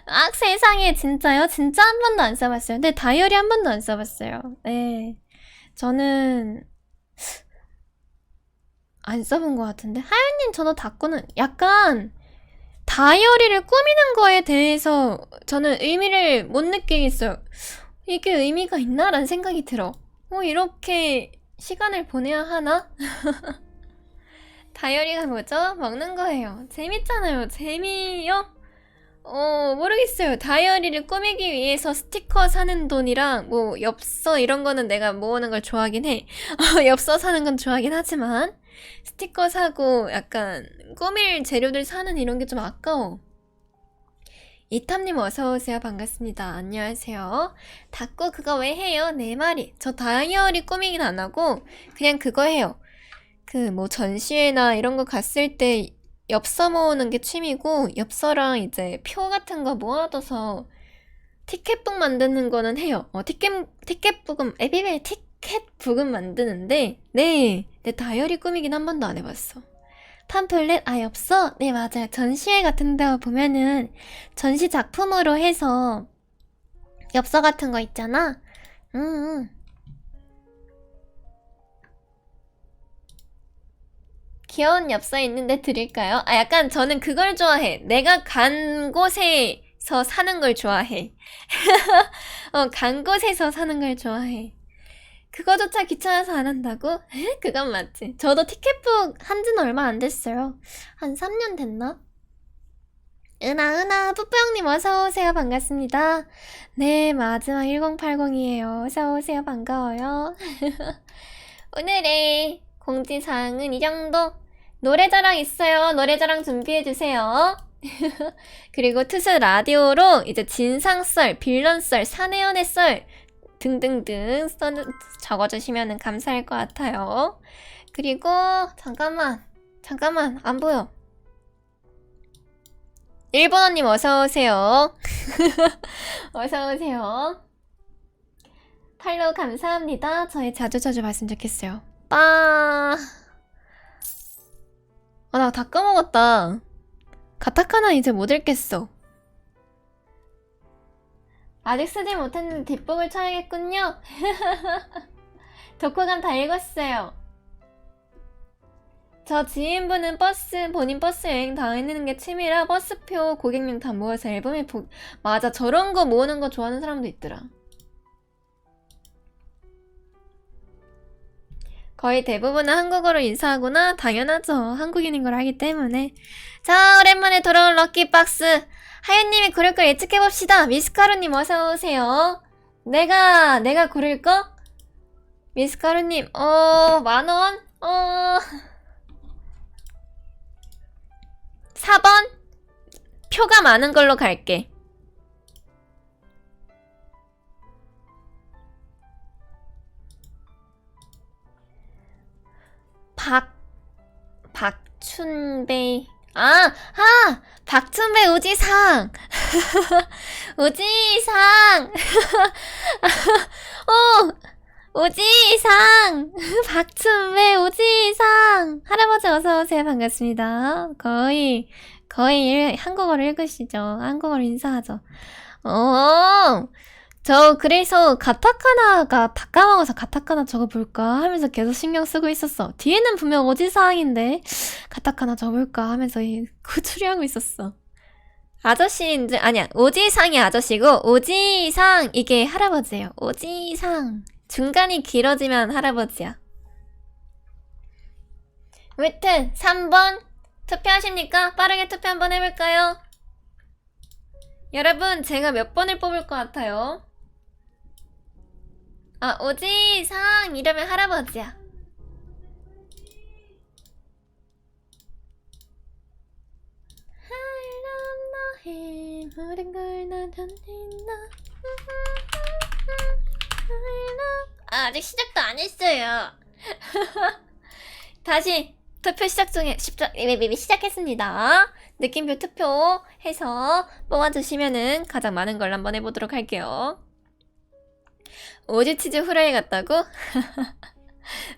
S1: 아, 세상에, 진짜요? 진짜 한 번도 안 써봤어요. 근데 다이어리 한 번도 안 써봤어요. 네. 저는 안 써본 것 같은데. 하연님, 저도 닭구는 약간 다이어리를 꾸미는 거에 대해서 저는 의미를 못 느끼겠어요. 이게 의미가 있나? 라는 생각이 들어. 이렇게 시간을 보내야 하나? 다이어리가 뭐죠? 먹는 거예요. 재밌잖아요. 재미요? 모르겠어요. 다이어리를 꾸미기 위해서 스티커 사는 돈이랑 뭐 엽서 이런 거는 내가 모으는 걸 좋아하긴 해. 엽서 사는 건 좋아하긴 하지만 스티커 사고 약간 꾸밀 재료들 사는 이런 게 좀 아까워. 이탐님 어서오세요. 반갑습니다. 안녕하세요. 닭구 그거 왜 해요? 네 마리. 저 다이어리 꾸미긴 안 하고 그냥 그거 해요. 그 뭐 전시회나 이런 거 갔을 때 엽서 모으는 게 취미고 엽서랑 이제 표 같은 거 모아둬서 티켓북 만드는 거는 해요. 티켓북은 에비베 티켓북은 만드는데 네, 내 다이어리 꾸미긴 한 번도 안 해봤어. 팜플렛 엽서? 네 맞아요. 전시회 같은 데 보면은 전시 작품으로 해서 엽서 같은 거 있잖아. 귀여운 엽서 있는데 드릴까요? 약간 저는 그걸 좋아해. 내가 간 곳에서 사는 걸 좋아해. 간 곳에서 사는 걸 좋아해. 그거조차 귀찮아서 안 한다고? 그건 맞지. 저도 티켓북 한지는 얼마 안 됐어요. 한 3년 됐나? 은하, 뿌뿌형님 어서오세요. 반갑습니다. 네, 마지막 1080이에요. 어서오세요. 반가워요. 오늘의 공지사항은 이 정도. 노래자랑 있어요. 노래자랑 준비해주세요. 그리고 투스 라디오로 이제 진상썰, 빌런썰, 사내연애 썰 등등등 적어주시면 감사할 것 같아요. 그리고 잠깐만 안 보여. 일본어님 어서오세요. 어서오세요. 팔로우 감사합니다. 저희 자주자주 봤으면 좋겠어요. 나 다 까먹었다. 가타카나 이제 못 읽겠어. 아직 쓰지 못했는데 뒷북을 쳐야겠군요. 독후감 다 읽었어요. 저 지인분은 본인 버스 여행 다니는 게 취미라 버스표 고객명 다 모아서 앨범에 맞아, 저런 거 모으는 거 좋아하는 사람도 있더라. 거의 대부분은 한국어로 인사하구나. 당연하죠. 한국인인 걸 알기 때문에. 자, 오랜만에 돌아온 럭키박스. 하연님이 고를 걸 예측해봅시다. 미스카루님 어서오세요. 내가 고를 거? 미스카루님, 10,000원? 4번? 표가 많은 걸로 갈게. 박춘배. 박춘배 우지상. 우지상. 우지상. 박춘배 우지상. 할아버지 어서오세요. 반갑습니다. 거의 한국어를 읽으시죠. 한국어로 인사하죠. 저 그래서 가타카나가 다 까먹어서 가타카나 적어볼까 하면서 계속 신경 쓰고 있었어. 뒤에는 분명 오지상인데 가타카나 적어볼까 하면서 추리하고 있었어. 아저씨인지 아니야, 오지상이 아저씨고 오지상 이게 할아버지예요. 오지상 중간이 길어지면 할아버지야. 아무튼 3번 투표하십니까? 빠르게 투표 한번 해볼까요? 여러분, 제가 몇 번을 뽑을 것 같아요? 오지상 이러면 할아버지야. 해 모든 걸 나던진다.
S2: 아직 시작도 안 했어요. 다시 투표 시작했습니다. 느낌표 투표해서 뽑아주시면은 가장 많은 걸로 한번 해보도록 할게요. 오지치즈 후라이 같다고?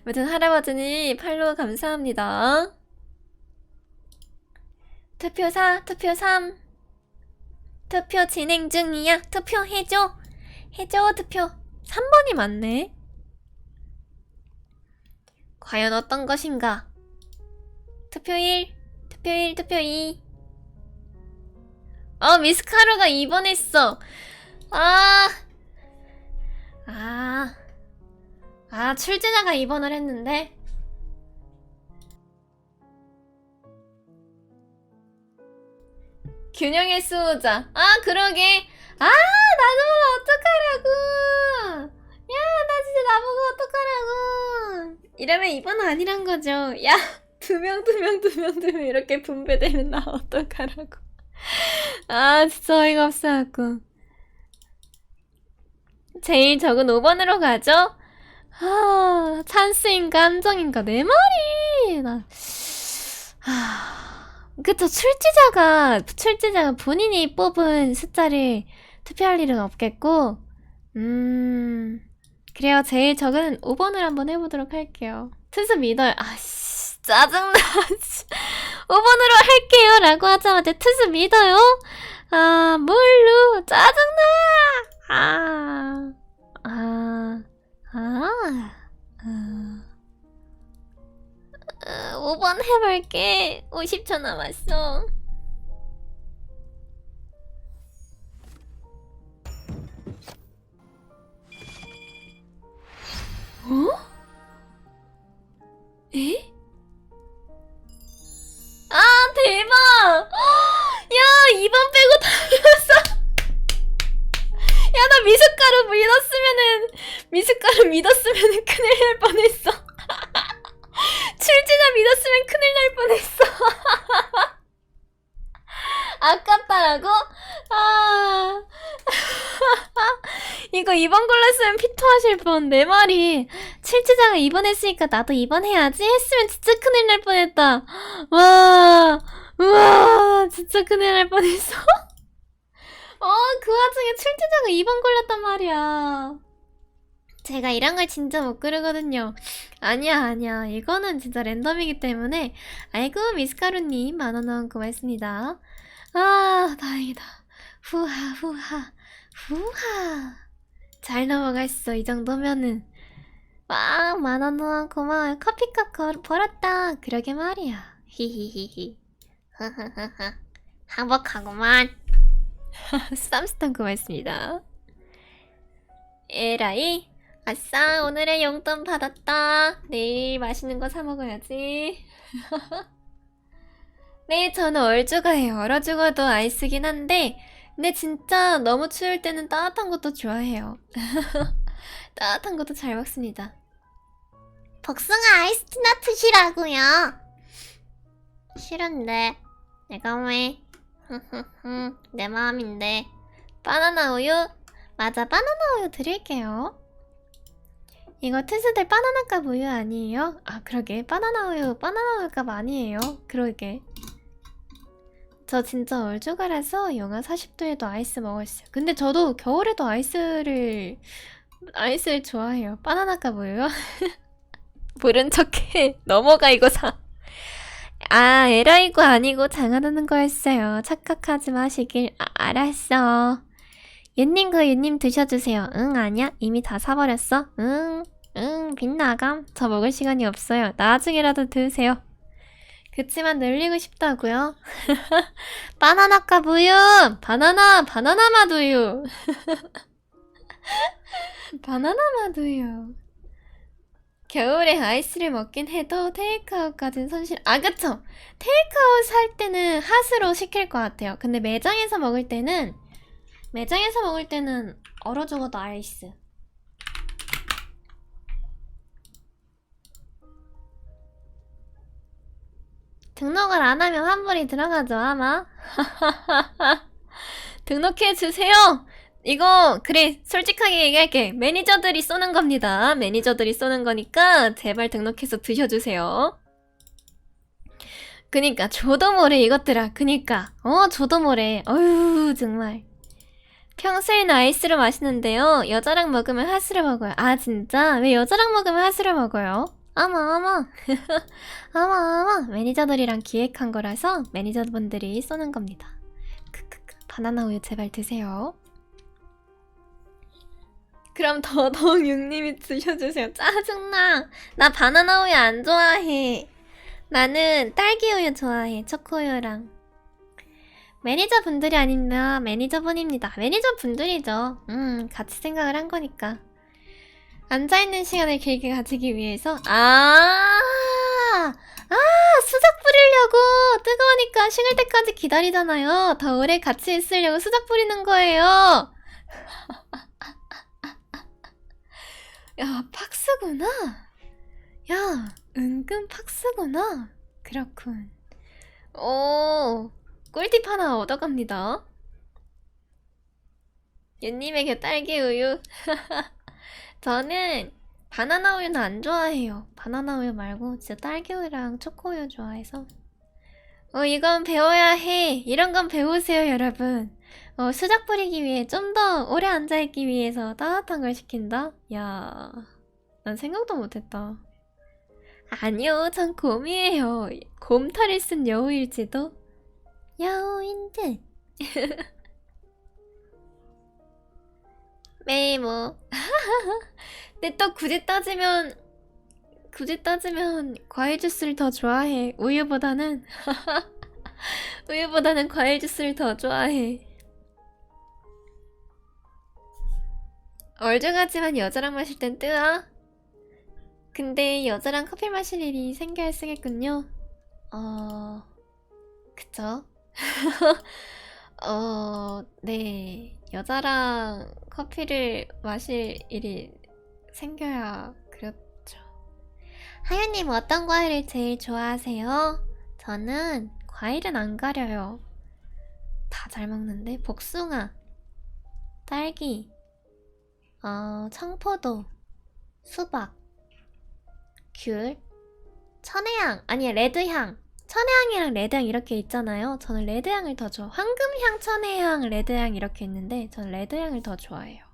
S2: 아무튼 할아버지님 팔로우 감사합니다. 투표 4, 투표 3. 투표 진행 중이야. 투표 해줘. 해줘, 투표. 3번이 맞네. 과연 어떤 것인가? 투표 1, 투표 1, 투표 2. 미스카루가 2번 했어. 출제자가 2번을 했는데. 균형의 수호자. 그러게. 나도 어떡하라고. 야, 나 진짜 나보고 어떡하라고. 이러면 2번은 아니란 거죠. 야, 두 명 이렇게 분배되면 나 어떡하라고. 진짜 어이가 없어갖고. 제일 적은 5번으로 가죠? 찬스인가 함정인가 내 말이. 그쵸. 출제자가 본인이 뽑은 숫자를 투표할 일은 없겠고, 그래요. 제일 적은 5번을 한번 해보도록 할게요. 투수 믿어요. 짜증나. 5번으로 할게요. 라고 하자마자 투수 믿어요? 뭘로? 짜증나! 5번 해볼게. 50초 남았어. 에? 대박! 야, 2번 빼고 다 이겼어. 야, 나 미숫가루 믿었으면은 큰일 날 뻔했어. 출제자 믿었으면 큰일 날 뻔했어. 아깝다라고? 이거 2번 골랐으면 피토하실 뻔. 내 말이 출제자가 2번 했으니까 나도 2번 해야지 했으면 진짜 큰일 날 뻔했다. 우와, 진짜 큰일 날 뻔했어. 그 와중에 출제자가 2번 골랐단 말이야. 제가 이런 걸 진짜 못 고르거든요. 아니야. 이거는 진짜 랜덤이기 때문에. 아이고, 미스카루님, 만원 고맙습니다. 다행이다. 후하. 잘 넘어갔어, 이 정도면은. 만원 고마워요. 커피값 벌었다. 그러게 말이야. 히히히히. 행복하구만. 쌈스탄 고맙습니다. 에라이. 아싸, 오늘의 용돈 받았다. 내일 맛있는 거 사 먹어야지. 네, 저는 얼죽어예요. 얼어 죽어도 아이스긴 한데, 근데 진짜 너무 추울 때는 따뜻한 것도 좋아해요. 따뜻한 것도 잘 먹습니다. 복숭아 아이스티나 드시라고요. 싫은데 내가 왜? 내 마음인데.
S1: 바나나 우유? 맞아, 바나나 우유 드릴게요. 이거 투수들 바나나 값 우유 아니에요? 그러게. 바나나 우유 값 아니에요. 그러게. 저 진짜 얼죽아라서 영하 40도에도 아이스 먹었어요. 근데 저도 겨울에도 아이스를 좋아해요. 바나나 값 우유요? 모른 척해. 넘어가, 이거 사. 에라이고 아니고 장하다는 거였어요. 착각하지 마시길. 알았어. 얘님 드셔주세요. 응, 아니야. 이미 다 사버렸어. 응, 빗나감. 저 먹을 시간이 없어요. 나중에라도 드세요. 그치만 늘리고 싶다고요? 바나나 값 우유! 바나나 맛 우유! 바나나 맛 우유. 겨울에 아이스를 먹긴 해도 테이크아웃까진 손실. 그쵸. 테이크아웃 살 때는 핫으로 시킬 것 같아요. 근데 매장에서 먹을 때는 얼어 죽어도 아이스.
S2: 등록을 안 하면 환불이 들어가죠, 아마.
S1: 등록해주세요! 이거, 그래, 솔직하게 얘기할게. 매니저들이 쏘는 겁니다. 매니저들이 쏘는 거니까, 제발 등록해서 드셔주세요. 그니까, 저도 모래, 이것들아. 그니까, 저도 모래. 어휴, 정말. 평소에는 아이스를 마시는데요. 여자랑 먹으면 하스를 먹어요. 아, 진짜? 왜 여자랑 먹으면 하스를 먹어요?
S2: 어머. 어머. 매니저들이랑 기획한 거라서 매니저분들이 쏘는 겁니다.
S1: 크크크. 바나나 우유 제발 드세요. 그럼 더더욱 육님이 드셔주세요. 짜증나.
S2: 나 바나나 우유 안 좋아해. 나는 딸기 우유 좋아해. 초코우유랑. 매니저분들이 아니라 매니저분입니다. 매니저분들이죠. 같이 생각을 한 거니까.
S1: 앉아있는 시간을 길게 가지기 위해서
S2: 수작 뿌리려고 뜨거우니까 식을 때까지 기다리잖아요. 더 오래 같이 있으려고 수작 뿌리는 거예요.
S1: 야, 팍스구나. 야, 은근 팍스구나. 그렇군. 오, 꿀팁 하나 얻어갑니다. 윤님에게 딸기 우유. 저는 바나나 우유는 안 좋아해요. 바나나 우유 말고 진짜 딸기 우유랑 초코 우유 좋아해서. 이건 배워야 해. 이런 건 배우세요, 여러분. 수작 부리기 위해 좀 더 오래 앉아있기 위해서 따뜻한 걸 시킨다? 야, 난 생각도 못했다. 아니요, 전 곰이에요. 곰털을 쓴 여우일지도?
S2: 여우인 듯.
S1: 메모. 근데 또 굳이 따지면 과일 주스를 더 좋아해. 우유보다는 과일 주스를 더 좋아해. 얼중하지만 여자랑 마실 땐 뜨아. 근데 여자랑 커피 마실 일이 생겨야 쓰겠군요. 그쵸? 네. 여자랑 커피를 마실 일이 생겨야 그렇죠.
S2: 하연님 어떤 과일을 제일 좋아하세요? 저는 과일은 안 가려요.
S1: 다 잘 먹는데?
S2: 복숭아, 딸기, 청포도, 수박, 귤, 천혜향, 아니 레드향. 천혜향이랑 레드향 이렇게 있잖아요. 저는 레드향을 더 좋아. 황금향, 천혜향, 레드향 이렇게 있는데 저는 레드향을 더 좋아해요.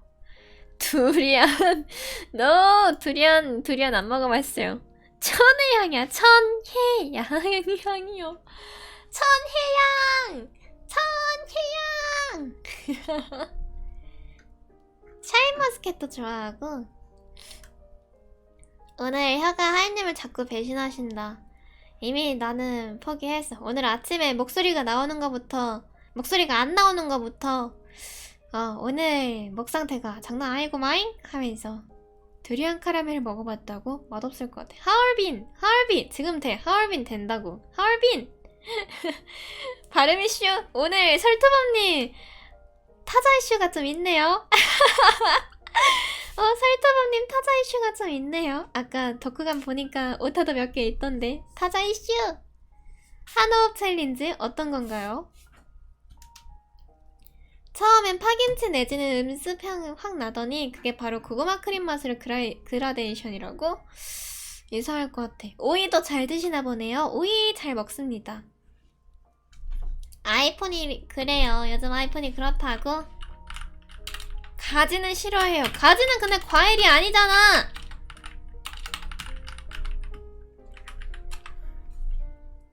S1: 두리안. 두리안 안 먹어봤어요. 천혜향이야. 천혜향이요. 천혜향.
S2: 샤인머스켓도 좋아하고. 오늘 혀가 하연님을 자꾸 배신하신다. 이미 나는 포기했어. 오늘 아침에 목소리가 안 나오는 거부터 오늘 목 상태가 장난 아니구마잉 하면서 두리안 카라멜을 먹어봤다고? 맛없을 것 같아. 하얼빈 지금 돼. 하얼빈 된다고. 하얼빈.
S1: 발음 이슈. 오늘 설투범님 타자 이슈가 좀 있네요. 설투범님 타자 이슈가 좀 있네요. 아까 덕후감 보니까 오타도 몇 개 있던데. 타자 이슈. 한호흡 챌린지 어떤 건가요? 처음엔 파김치 내지는 음습향 확 나더니 그게 바로 고구마 크림 맛의 그라데이션이라고? 이상할 것 같아. 오이도 잘 드시나 보네요. 오이 잘 먹습니다.
S2: 아이폰이 그래요. 요즘 아이폰이 그렇다고?
S1: 가지는 싫어해요. 가지는 근데 과일이 아니잖아.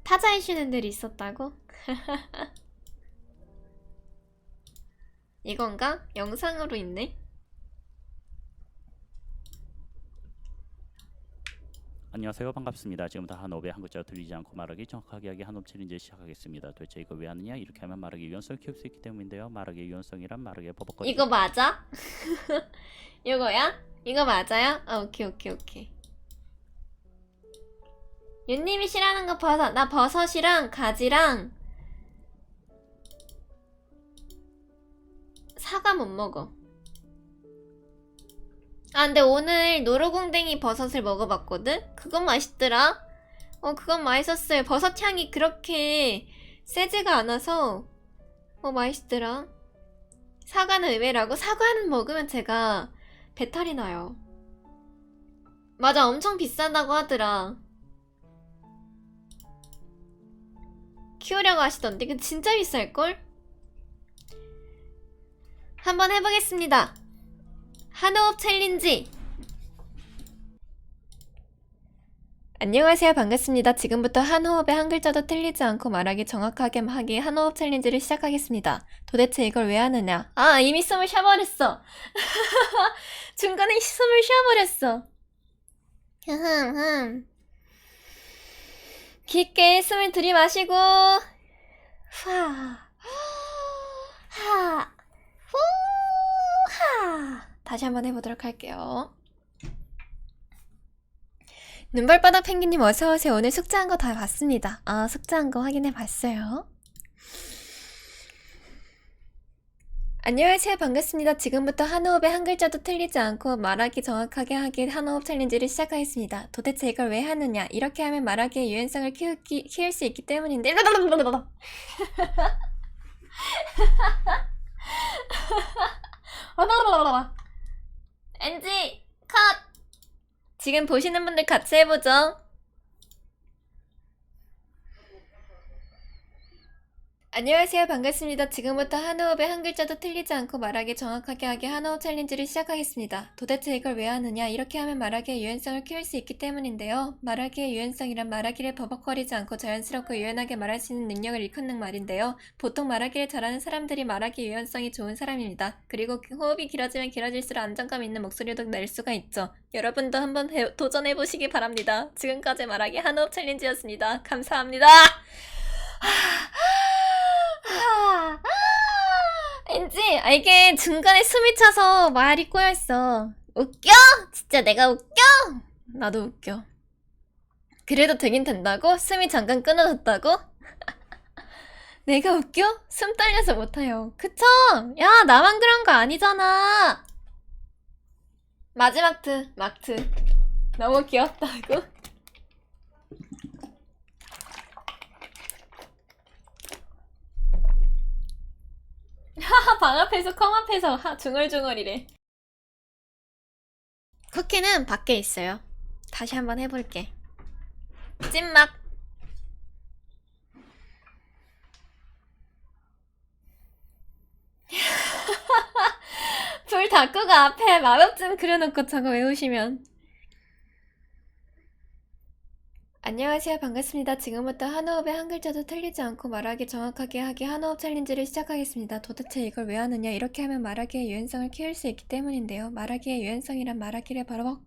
S1: 타자 이슈는 늘 있었다고? 이건가? 영상으로 있네?
S3: 안녕하세요. 반갑습니다. 지금부터 한호흡에 한 글자 들리지 않고 말하기 정확하게 하기 한호흡 챌린지 시작하겠습니다. 도대체 이거 왜 하느냐? 이렇게 하면 말하기 유연성을 키울 수 있기 때문인데요. 말하기 유연성이란 말하기의 버벅거리.
S1: 이거 맞아? 이거야? 이거 맞아요? 오케이. 윤님이 싫어하는 거 버섯. 나 버섯이랑 가지랑 사과 못 먹어. 근데 오늘 노루궁뎅이 버섯을 먹어봤거든? 그건 맛있더라.
S2: 그건 맛있었어요. 버섯 향이 그렇게 세지가 않아서 맛있더라. 사과는 의외라고? 사과는 먹으면 제가 배탈이 나요. 맞아, 엄청 비싸다고 하더라. 키우려고 하시던데 근데 진짜 비쌀걸? 한번 해보겠습니다. 한호흡 챌린지. 안녕하세요. 반갑습니다. 지금부터 한 호흡에 한 글자도 틀리지 않고 말하기 정확하게 하기 한호흡 챌린지를 시작하겠습니다. 도대체 이걸 왜 하느냐? 아, 이미 숨을 쉬어버렸어. 중간에 숨을 쉬어버렸어. 깊게 숨을 들이마시고 하, 하, 후, 하. 다시 한번 해보도록 할게요. 눈발바닥 펭귄님 어서오세요. 오늘 숙제한 거 다 봤습니다. 아, 숙제한 거 확인해 봤어요. 안녕하세요. 반갑습니다. 지금부터 한 호흡에 한 글자도 틀리지 않고 말하기 정확하게 하기 한호흡 챌린지를 시작하겠습니다. 도대체 이걸 왜 하느냐? 이렇게 하면 말하기의 유연성을 키울 수 있기 때문인데 NG 컷! 지금 보시는 분들 같이 해보죠. 안녕하세요. 반갑습니다. 지금부터 한 호흡에 한 글자도 틀리지 않고 말하기 정확하게 하기 한호흡 챌린지를 시작하겠습니다. 도대체 이걸 왜 하느냐? 이렇게 하면 말하기의 유연성을 키울 수 있기 때문인데요. 말하기의 유연성이란 말하기를 버벅거리지 않고 자연스럽고 유연하게 말할 수 있는 능력을 일컫는 말인데요. 보통 말하기를 잘하는 사람들이 말하기 유연성이 좋은 사람입니다. 그리고 호흡이 길어지면 길어질수록 안정감 있는 목소리도 낼 수가 있죠. 여러분도 한번 도전해보시기 바랍니다. 지금까지 말하기 한호흡 챌린지였습니다. 감사합니다. 왠지 이게 중간에 숨이 차서 말이 꼬여있어. 웃겨? 진짜 내가 웃겨? 나도 웃겨. 그래도 되긴 된다고? 숨이 잠깐 끊어졌다고? 내가 웃겨? 숨 떨려서 못해요. 그쵸? 야, 나만 그런 거 아니잖아. 마지막 막트. 너무 귀엽다고? 방 앞에서 컴 앞에서 중얼중얼이래. 쿠키는 밖에 있어요. 다시 한번 해볼게. 찐막. 불 다 끄고 앞에 마법진 그려놓고 저거 외우시면. 안녕하세요. 반갑습니다. 지금부터 한 호흡에 한 글자도 틀리지 않고 말하기 정확하게 하기 한호흡 챌린지를 시작하겠습니다. 도대체 이걸 왜 하느냐? 이렇게 하면 말하기의 유연성을 키울 수 있기 때문인데요. 말하기의 유연성이란 말하기를 바로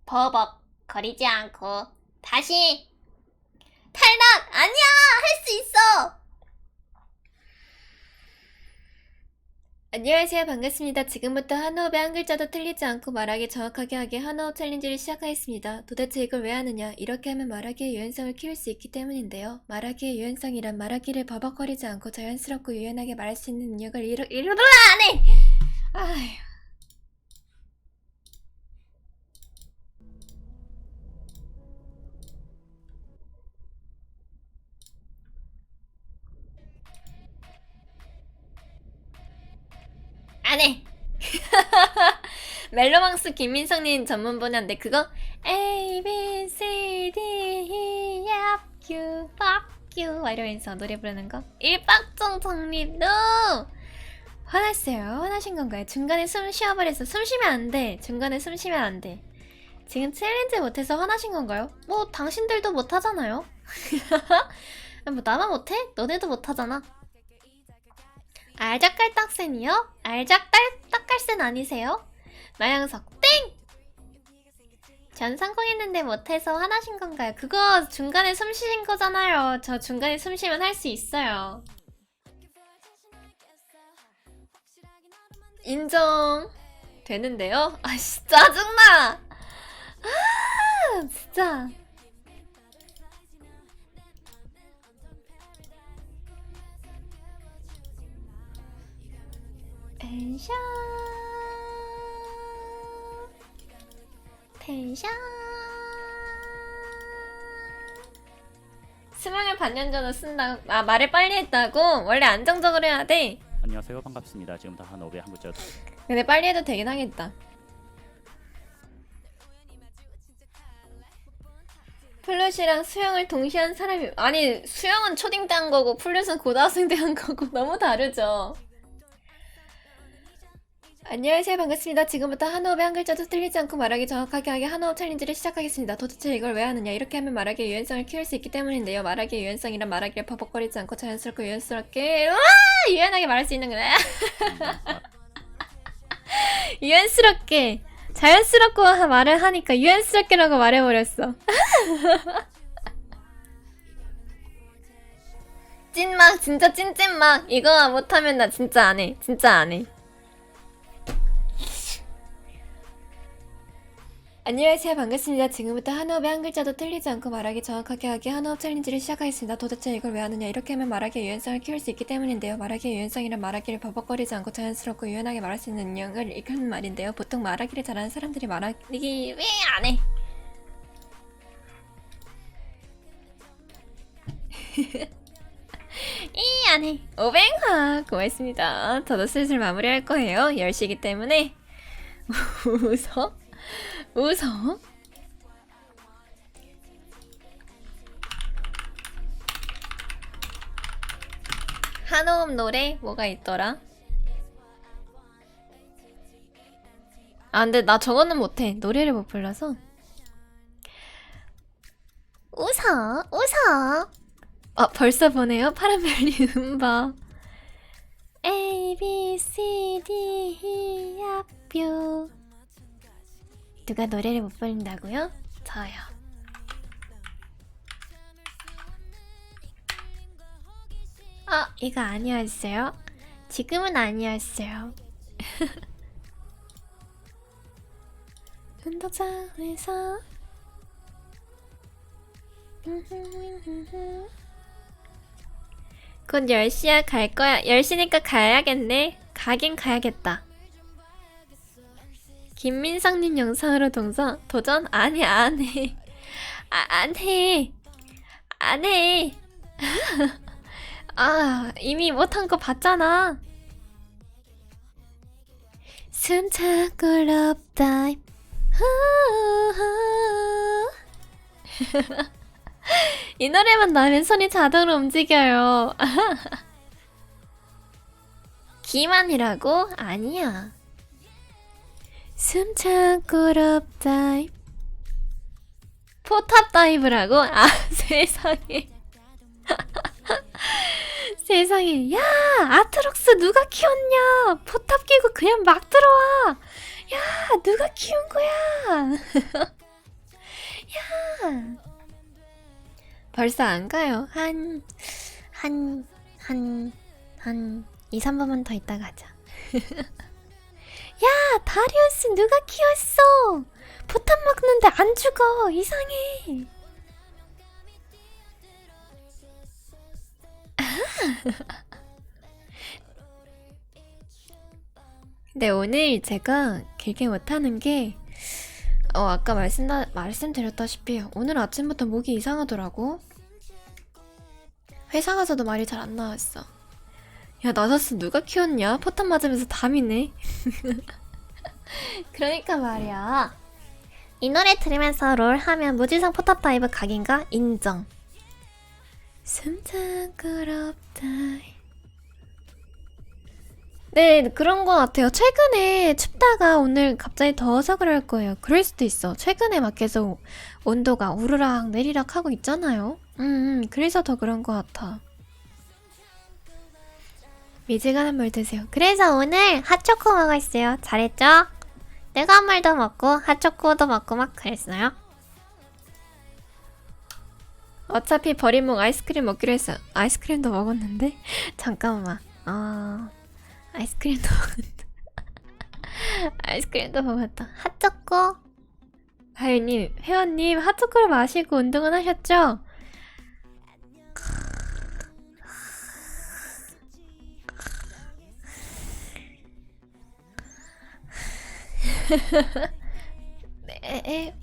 S2: 버벅거리지 않고 다시 탈락! 아니야! 할 수 있어! 안녕하세요. 반갑습니다. 지금부터 한 호흡에 한 글자도 틀리지 않고 말하기 정확하게 하기 한호흡 챌린지를 시작하겠습니다. 도대체 이걸 왜 하느냐? 이렇게 하면 말하기의 유연성을 키울 수 있기 때문인데요. 말하기의 유연성이란 말하기를 버벅거리지 않고 자연스럽고 유연하게 말할 수 있는 능력을 이루더라! 안 해! 아휴. 안 해! 멜로망스 김민성님 전문 분야인데 그거 A, B, C, D, E, F, Q, F, Q 이러면서 노래 부르는 거 일박종 정립도 화났어요. 화나신 건가요? 중간에 숨 쉬어버려서 숨 쉬면 안 돼. 중간에 숨 쉬면 안 돼. 지금 챌린지 못해서 화나신 건가요? 뭐 당신들도 못하잖아요. 뭐 나만 못해? 너네도 못하잖아. 알작깔딱센이요? 알작딸딱갈센 아니세요? 마양석 땡! 전 성공했는데 못해서 화나신 건가요? 그거 중간에 숨 쉬신 거잖아요. 저 중간에 숨 쉬면 할 수 있어요. 인정 되는데요? 아 진짜 짜증나. 아 진짜. 텐션 텐션 수명을 반년 전에 쓴다고 말을 빨리 했다고? 원래 안정적으로 해야 돼.
S3: 안녕하세요. 반갑습니다. 지금부터 한업의 한 글자
S2: 근데 빨리 해도 되긴 하겠다. 플룻이랑 수영을 동시에 한 사람이 아니 수영은 초딩 때 한 거고 플룻은 고등학생 때 한 거고 너무 다르죠. 안녕하세요. 반갑습니다. 지금부터 한호흡의 한 글자도 틀리지 않고 말하기 정확하게 하게 한호흡 챌린지를 시작하겠습니다. 도대체 이걸 왜 하느냐? 이렇게 하면 말하기의 유연성을 키울 수 있기 때문인데요. 말하기의 유연성이란 말하기를 버벅거리지 않고 자연스럽고 유연스럽게 유연하게 말할 수 있는 거야. 유연스럽게 자연스럽고 말을 하니까 유연스럽게라고 말해버렸어. 찐막 진짜 찐찐막 이거 못하면 나 진짜 안해. 진짜 안해. 안녕하세요. 반갑습니다. 지금부터 한호흡의 한 글자도 틀리지 않고 말하기 정확하게 하기 한호흡 챌린지를 시작하겠습니다. 도대체 이걸 왜 하느냐? 이렇게 하면 말하기의 유연성을 키울 수 있기 때문인데요. 말하기의 유연성이란 말하기를 버벅거리지 않고 자연스럽고 유연하게 말할 수 있는 능력을 이끄는 말인데요. 보통 말하기를 잘하는 사람들이 말하기 왜 안 해? 이 안 해. 500화 고맙습니다. 저도 슬슬 마무리할 거예요. 10시기 때문에 웃어? 웃어? 한호흡 노래 뭐가 있더라? 아 근데 나 저거는 못해. 노래를 못 불러서. 웃어 웃어. 아 벌써 보네요. 파란별이 음바. A B C D E F U. 누가 노래를 못 부른다고요? 저요. 이거 아니었어요? 지금은 아니었어요. 운동장에서 곧 10시야 갈 거야. 10시니까 가야겠네. 가긴 가야겠다. 김민성님 영상으로 도전? 아니 안해. 안해. 안해. 이미 못한 거 봤잖아. 숨차고 럽다임. 이 노래만 나면 손이 자동으로 움직여요. 기만이라고? 아니야. 숨차고 럽다임. 포탑 다이브라고? 세상에. 세상에. 야 아트록스 누가 키웠냐? 포탑 끼고 그냥 막 들어와. 야 누가 키운 거야? 야 벌써 안 가요. 한 2, 3분만 더 있다 가자. 야 다리우스 누가 키웠어? 포탑 먹는데 안 죽어. 이상해. 근데 오늘 제가 길게 못하는 게 아까 말씀드렸다시피 오늘 아침부터 목이 이상하더라고. 회사 가서도 말이 잘 안 나왔어. 야 나사스 누가 키웠냐? 포탄 맞으면서 담이네. 그러니까 말이야. 이 노래 들으면서 롤 하면 무지성 포탑 다이브 각인가? 인정. 숨장그럽다. 네 그런 거 같아요. 최근에 춥다가 오늘 갑자기 더워서 그럴 거예요. 그럴 수도 있어. 최근에 막 계속 온도가 오르락 내리락 하고 있잖아요. 그래서 더 그런 거 같아. 미지근한 물 드세요. 그래서 오늘 핫초코 먹었어요. 잘했죠? 뜨거운 물도 먹고 핫초코도 먹고 막 그랬어요. 어차피 버린 목 아이스크림 먹기로 했어. 아이스크림도 먹었는데? 잠깐만. 아이스크림도 먹었다. 아이스크림도 먹었다. 핫초코. 하유님, 회원님 핫초코를 마시고 운동은 하셨죠?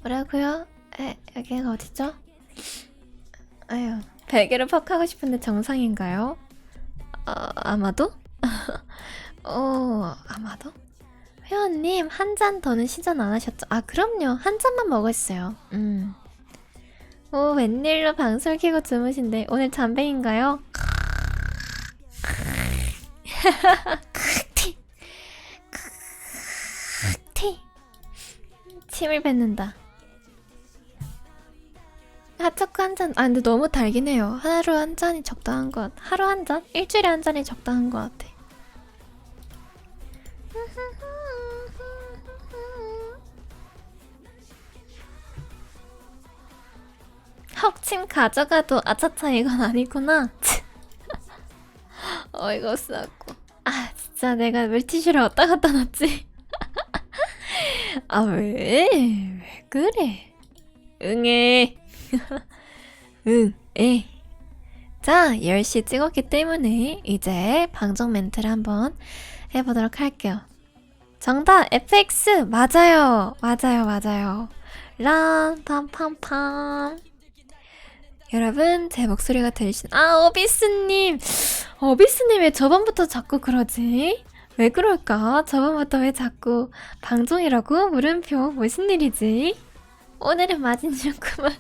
S1: 뭐라고요? 여기가 어디죠? 아유, 베개를 퍽 하고 싶은데 정상인가요? 아마도? 아마도? 회원님, 한 잔 더는 시전 안 하셨죠? 아, 그럼요. 한 잔만 먹었어요. 웬일로 방송 켜고 주무신데, 오늘 잠뱅인가요? 티. 침을 뱉는다. 핫초코 한 잔. 아, 근데 너무 달긴 해요. 하루 한 잔이 적당한 것 같아. 하루 한 잔? 일주일에 한 잔이 적당한 것 같아. 헉침 가져가도 아차차 이건 아니구나. 어이가 없어갖고. 아, 진짜 내가 물티슈를 어디다 갖다 놨지? 아, 왜 그래? 응애. 응, 자, 10시 찍었기 때문에 이제 방송 멘트를 한번 해보도록 할게요. 정답, FX! 맞아요. 란, 팜팜팜. 여러분, 제 목소리가 어비스님! 어비스님 왜 저번부터 자꾸 그러지? 왜 그럴까? 저번부터 왜 자꾸 방송이라고? 물음표, 무슨 일이지? 오늘은 마진 좋구만.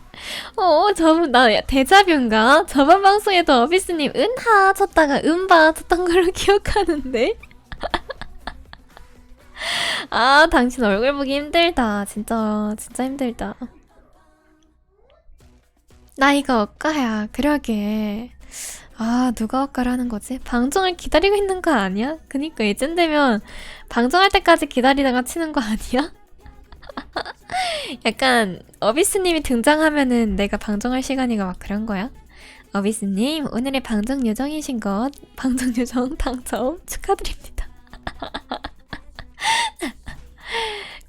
S1: 저번, 데자뷰인가? 저번 방송에도 어비스님 은하 쳤다가 음바 쳤던 걸로 기억하는데? 아, 당신 얼굴 보기 힘들다. 진짜 힘들다. 나이가 억가야. 그러게. 아, 누가 억가라는 거지? 방송을 기다리고 있는 거 아니야? 그니까 이쯤 되면 방송할 때까지 기다리다가 치는 거 아니야? 약간 어비스님이 등장하면은 내가 방송할 시간이가 막 그런 거야? 어비스님, 오늘의 방송 요정이신 것, 방송 요정 당첨 축하드립니다.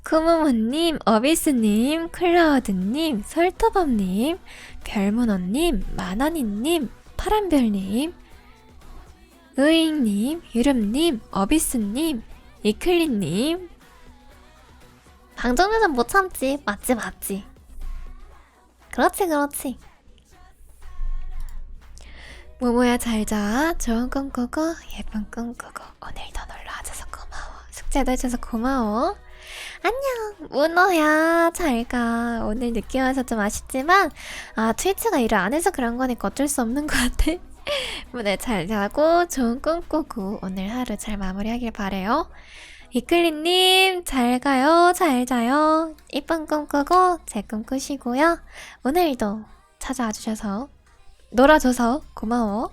S1: 쿠모모님, 어비스님, 클라우드님, 설토범님, 별문어님, 마나니님, 파란별님, 의익님, 유름님, 어비스님, 이클리님.
S2: 방정면은 못 참지. 맞지. 그렇지.
S1: 모모야 잘자. 좋은 꿈 꾸고 예쁜 꿈 꾸고 오늘도 놀러와줘서 고마워. 숙제도 해줘서 고마워.
S2: 안녕, 문어야. 잘가. 오늘 늦게 와서 좀 아쉽지만 트위치가 일을 안 해서 그런 거니까 어쩔 수 없는 것 같아.
S1: 오늘 잘 자고 좋은 꿈 꾸고 오늘 하루 잘 마무리하길 바래요. 이클리님 잘 가요. 잘 자요. 이쁜 꿈 꾸고 제 꿈 꾸시고요. 오늘도 찾아와 주셔서 놀아줘서 고마워.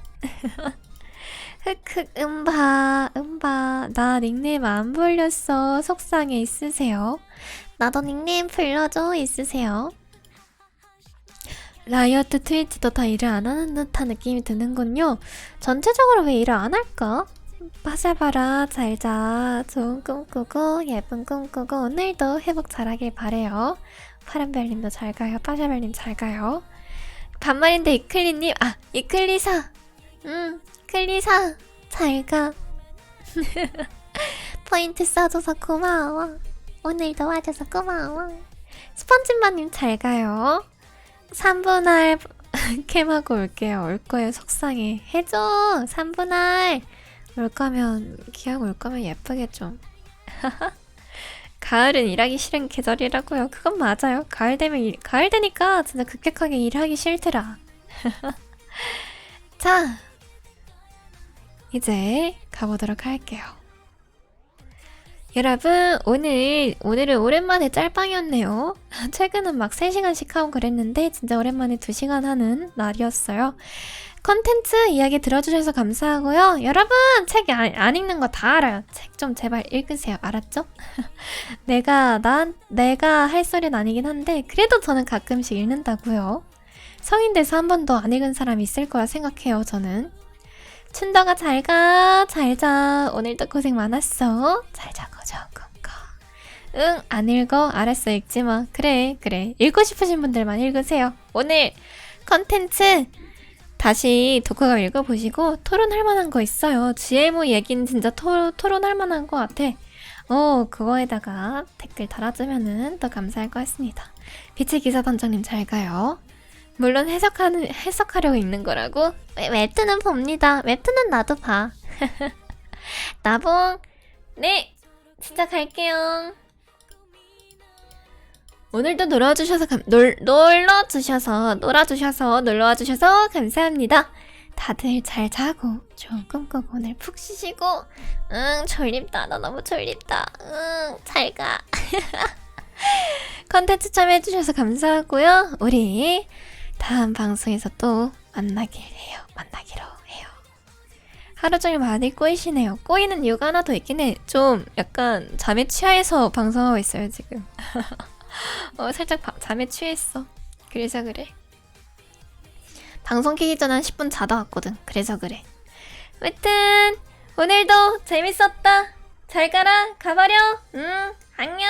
S1: 흑흑 음바 나 닉네임 안 불렸어. 속상해 있으세요?
S2: 나도 닉네임 불러줘. 있으세요?
S1: 라이어트 트위치도 다 일을 안 하는 듯한 느낌이 드는군요. 전체적으로 왜 일을 안 할까? 빠샤바라 잘자. 좋은 꿈 꾸고 예쁜 꿈 꾸고 오늘도 회복 잘하길 바래요. 파란별님도 잘 가요. 빠샤별님 잘 가요. 반말인데 이클리님 이클리사 클리사 잘 가.
S2: 포인트 써줘서 고마워. 오늘도 와줘서 고마워.
S1: 스펀지마님 잘 가요. 3분할 캠하고 올게요. 올 거예요. 속상해. 해줘. 3분할 올 거면 기왕 올 거면 예쁘게 좀. 가을은 일하기 싫은 계절이라고요. 그건 맞아요. 가을 되니까 진짜 급격하게 일하기 싫더라. 자, 이제 가보도록 할게요. 여러분, 오늘은 오랜만에 짤방이었네요. 최근은 막 3시간씩 하고 그랬는데 진짜 오랜만에 2시간 하는 날이었어요. 컨텐츠 이야기 들어주셔서 감사하고요. 여러분, 책 안 읽는 거 다 알아요. 책 좀 제발 읽으세요. 알았죠? 내가 할 소리는 아니긴 한데 그래도 저는 가끔씩 읽는다고요. 성인 돼서 한 번도 안 읽은 사람이 있을 거라 생각해요. 저는. 춘덕아 잘 가. 잘 자. 오늘도 고생 많았어. 잘 자고 좋은 꿈 꿔. 응, 안 읽어. 알았어, 읽지 마. 그래. 읽고 싶으신 분들만 읽으세요. 오늘 컨텐츠 다시 독후감 읽어보시고 토론할 만한 거 있어요. GMO 얘기는 진짜 토론할 만한 거 같아. 그거에다가 댓글 달아주면은 더 감사할 것 같습니다. 빛의 기사 단장님 잘 가요. 물론 해석하려고 읽는 거라고?
S2: 웹툰은 봅니다. 웹툰은 나도 봐. 나봉. 네, 진짜 갈게요.
S1: 오늘도 놀러주셔서 놀러와주셔서 감사합니다. 다들 잘 자고 좋은 꿈 꾸고 오늘 푹 쉬시고.
S2: 졸립다. 나 너무 졸립다. 잘 가.
S1: 컨텐츠 참여해주셔서 감사하고요. 우리 다음 방송에서 또 만나기로 해요. 하루 종일 많이 꼬이시네요. 꼬이는 이유가 하나 더 있긴 해. 좀 약간 잠에 취해서 방송하고 있어요 지금. 살짝 잠에 취했어. 그래서 그래. 방송 키기 전에 한 10분 자다 왔거든. 그래서 그래. 아무튼 오늘도 재밌었다. 잘 가라. 가버려. 안녕.